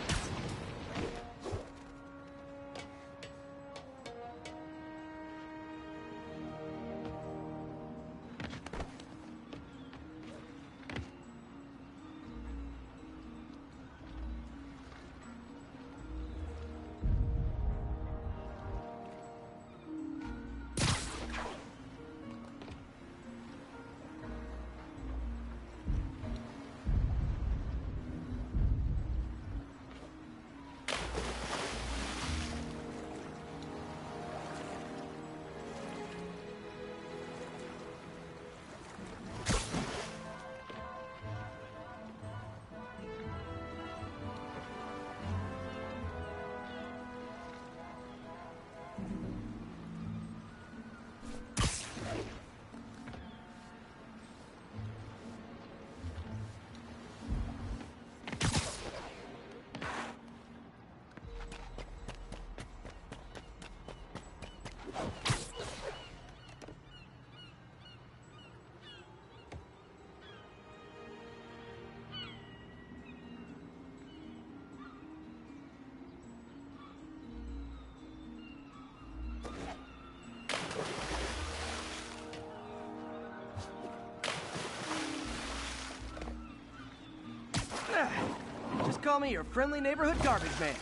Just call me your friendly neighborhood garbage man.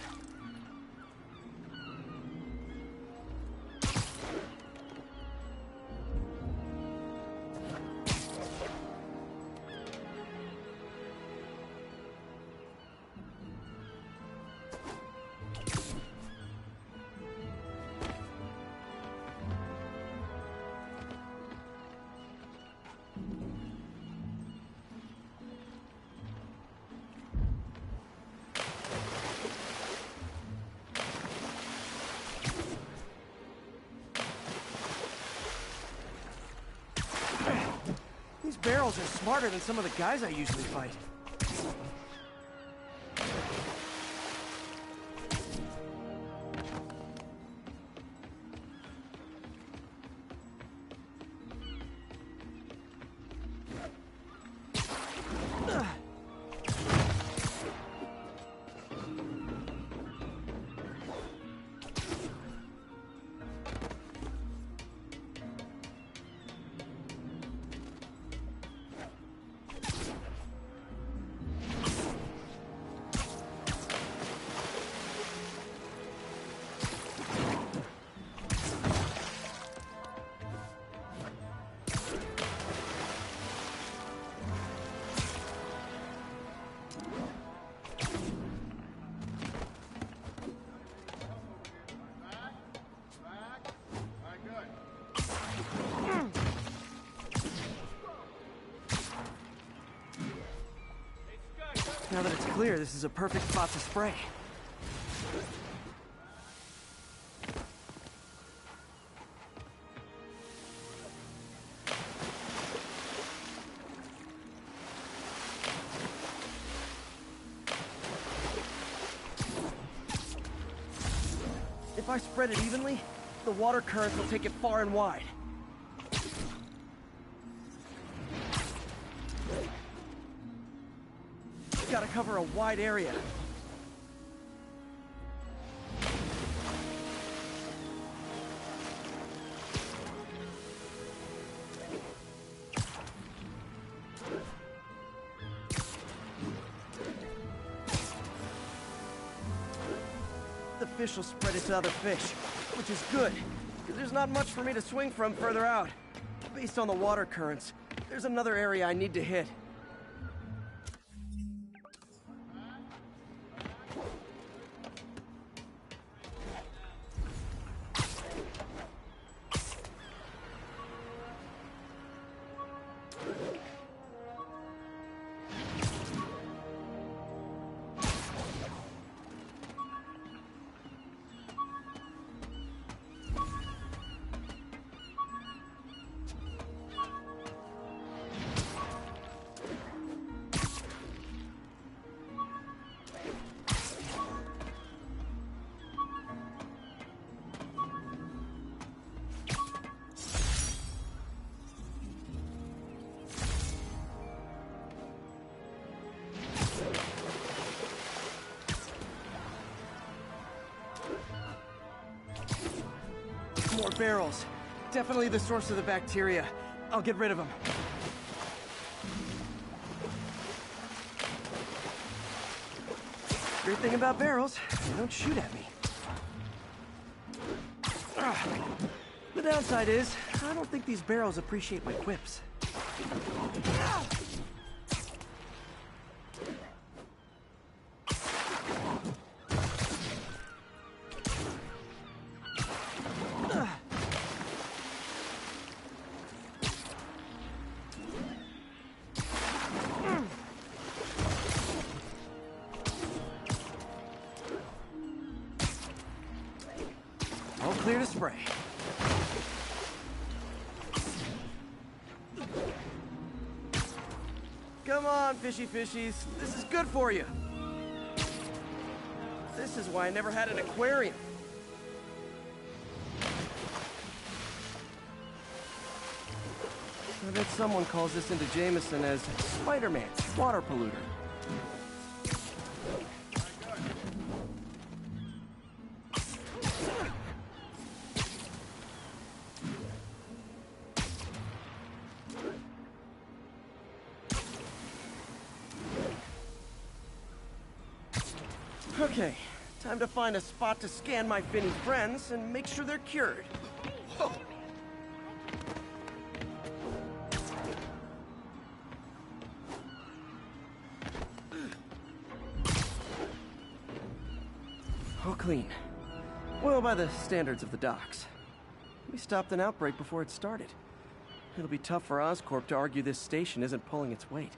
These barrels are smarter than some of the guys I usually fight. Now that it's clear, this is a perfect spot to spray. If I spread it evenly, the water currents will take it far and wide. Gotta cover a wide area. The fish will spread it to other fish, which is good, because there's not much for me to swing from further out. Based on the water currents, there's another area I need to hit. More barrels. Definitely the source of the bacteria. I'll get rid of them. Great thing about barrels, they don't shoot at me. The downside is, I don't think these barrels appreciate my quips. All clear to spray. Come on, fishy fishies. This is good for you. This is why I never had an aquarium. I bet someone calls this into Jameson as Spider-Man's water polluter. Okay, time to find a spot to scan my finny friends and make sure they're cured. All clean. Well, by the standards of the docks. We stopped an outbreak before it started. It'll be tough for Oscorp to argue this station isn't pulling its weight.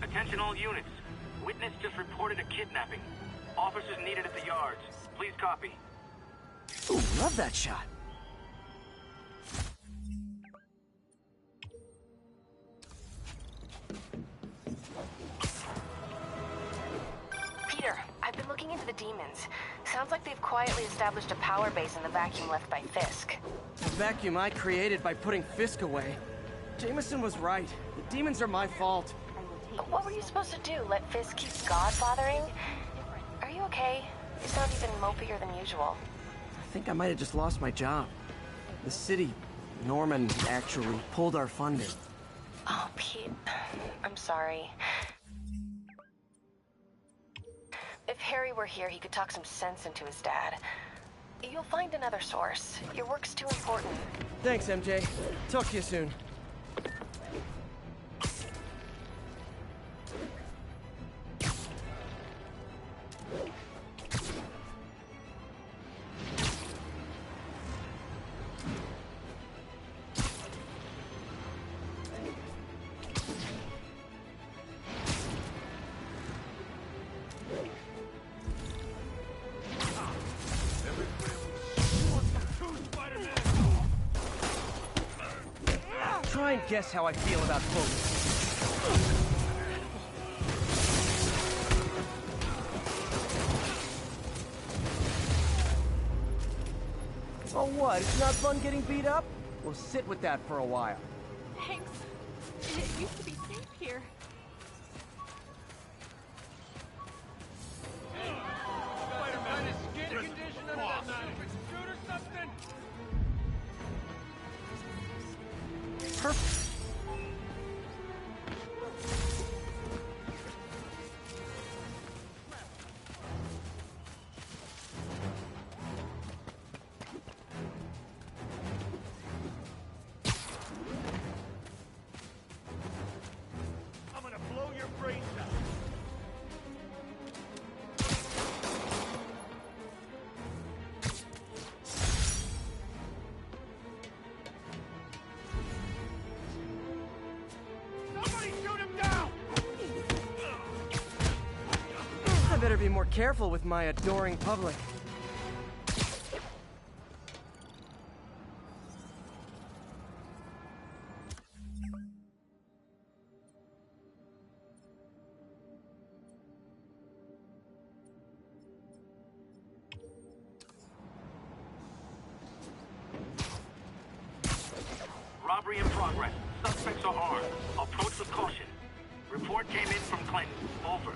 Attention all units. Witness just reported a kidnapping. Officers needed at the yards. Please copy. Ooh, love that shot. Peter, I've been looking into the demons. Sounds like they've quietly established a power base in the vacuum left by Fisk. The vacuum I created by putting Fisk away. Jameson was right. The demons are my fault. But what were you supposed to do? Let Fisk keep godfathering? Are you okay? You sound even mopier than usual. I think I might have just lost my job. The city, Norman, actually pulled our funding. Oh, Pete. I'm sorry. If Harry were here, he could talk some sense into his dad. You'll find another source. Your work's too important. Thanks, MJ. Talk to you soon. Try and guess how I feel about police. Oh what, it's not fun getting beat up? We'll sit with that for a while. Thanks. It used to be safe here. Spider-Man is skin condition under that stupid suit or something? Perfect. I'm gonna blow your brains out. Somebody shoot him down! I better be more careful with my adoring public. Robbery in progress. Suspects are armed. Approach with caution. Report came in from Clinton. Over.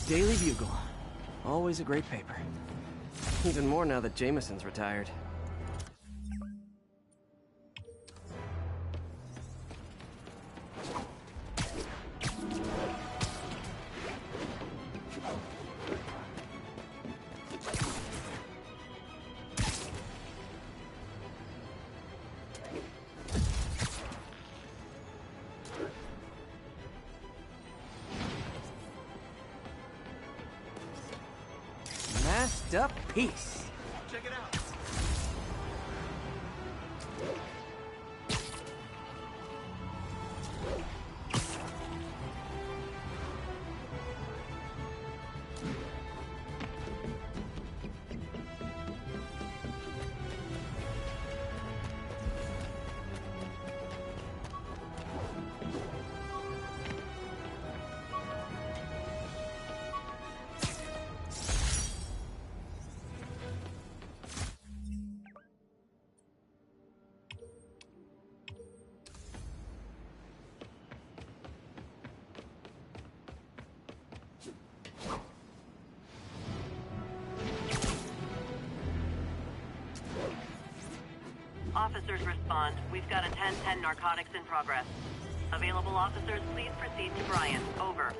Daily Bugle. Always a great paper. Even more now that Jameson's retired. Masked up piece. Check it out. Officers respond. We've got a 10-10 narcotics in progress. Available officers, please proceed to Bryant. Over.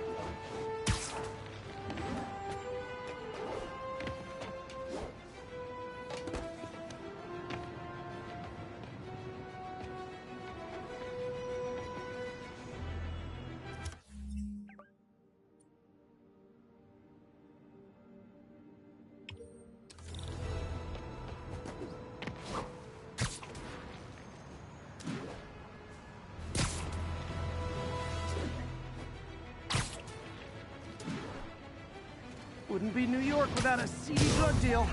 Wouldn't be New York without a seedy drug deal.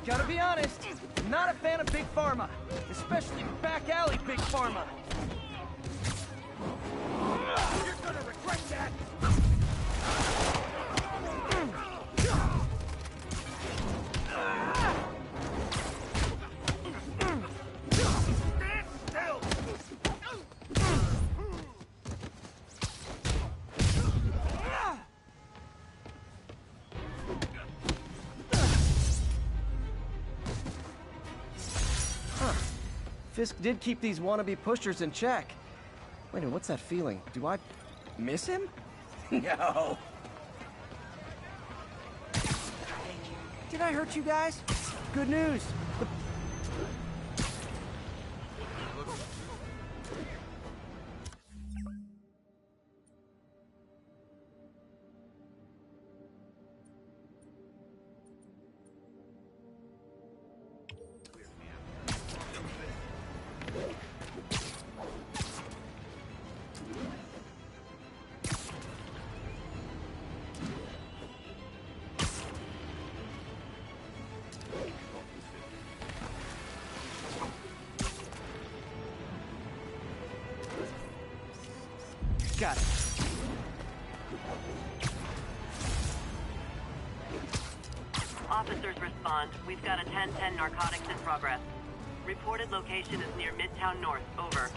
Gotta be honest, not a fan of Big Pharma, especially back alley Big Pharma. You're gonna regret that! Stand still! Fisk did keep these wannabe pushers in check. Wait a minute, what's that feeling? Do I miss him? No. Did I hurt you guys? Good news. Got it. Officers respond. We've got a 10-10 narcotics in progress. Reported location is near Midtown North. Over.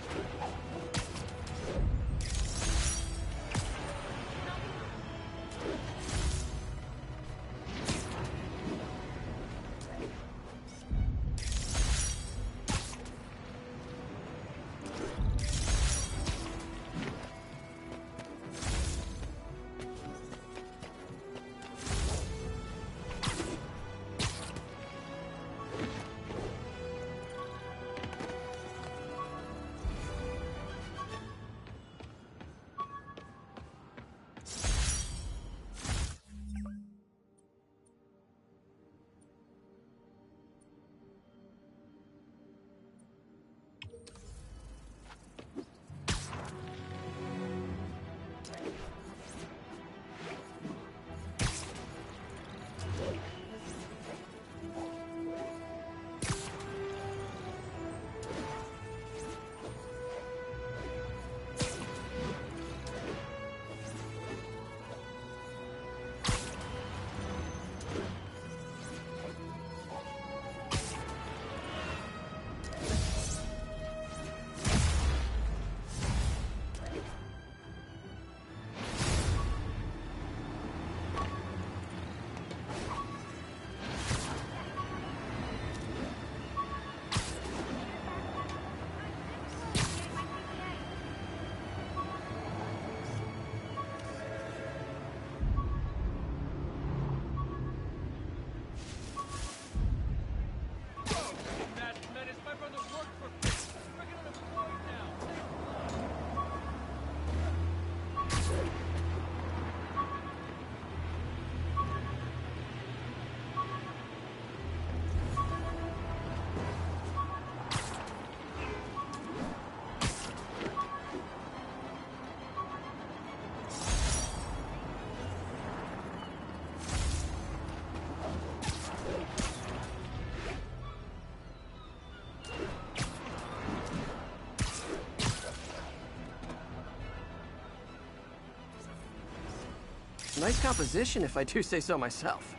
Nice composition, if I do say so myself.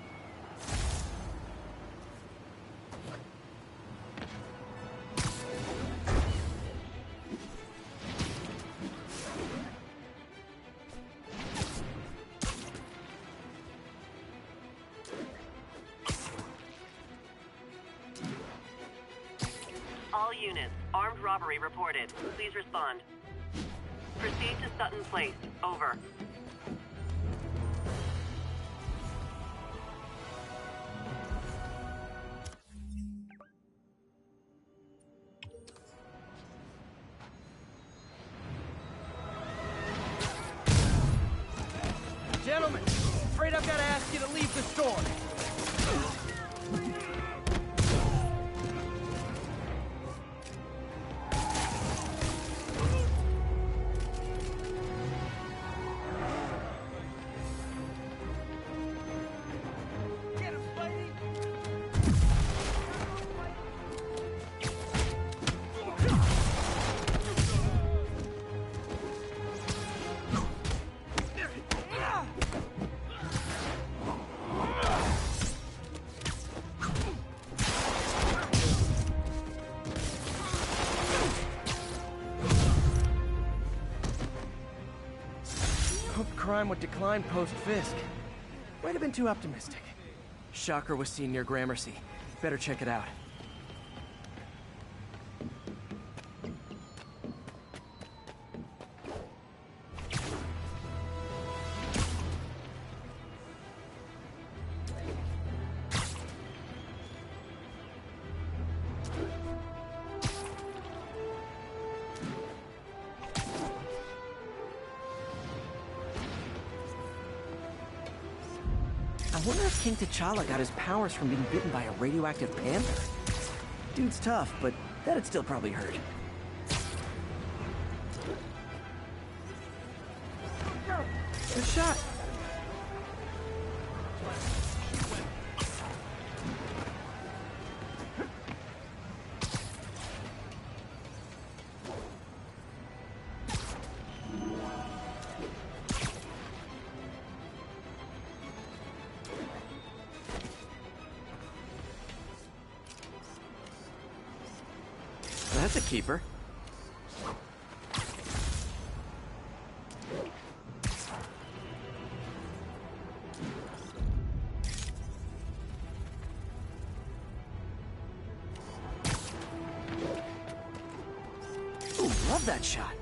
All units, armed robbery reported. Please respond. Proceed to Sutton Place. Over. Gentlemen, afraid I've got to ask you to leave the store. Hoped crime would decline post-Fisk. Might have been too optimistic. Shocker was seen near Gramercy. Better check it out. I wonder if King T'Challa got his powers from being bitten by a radioactive panther. Dude's tough, but that'd still probably hurt. Good shot. That's a keeper. Ooh, love that shot.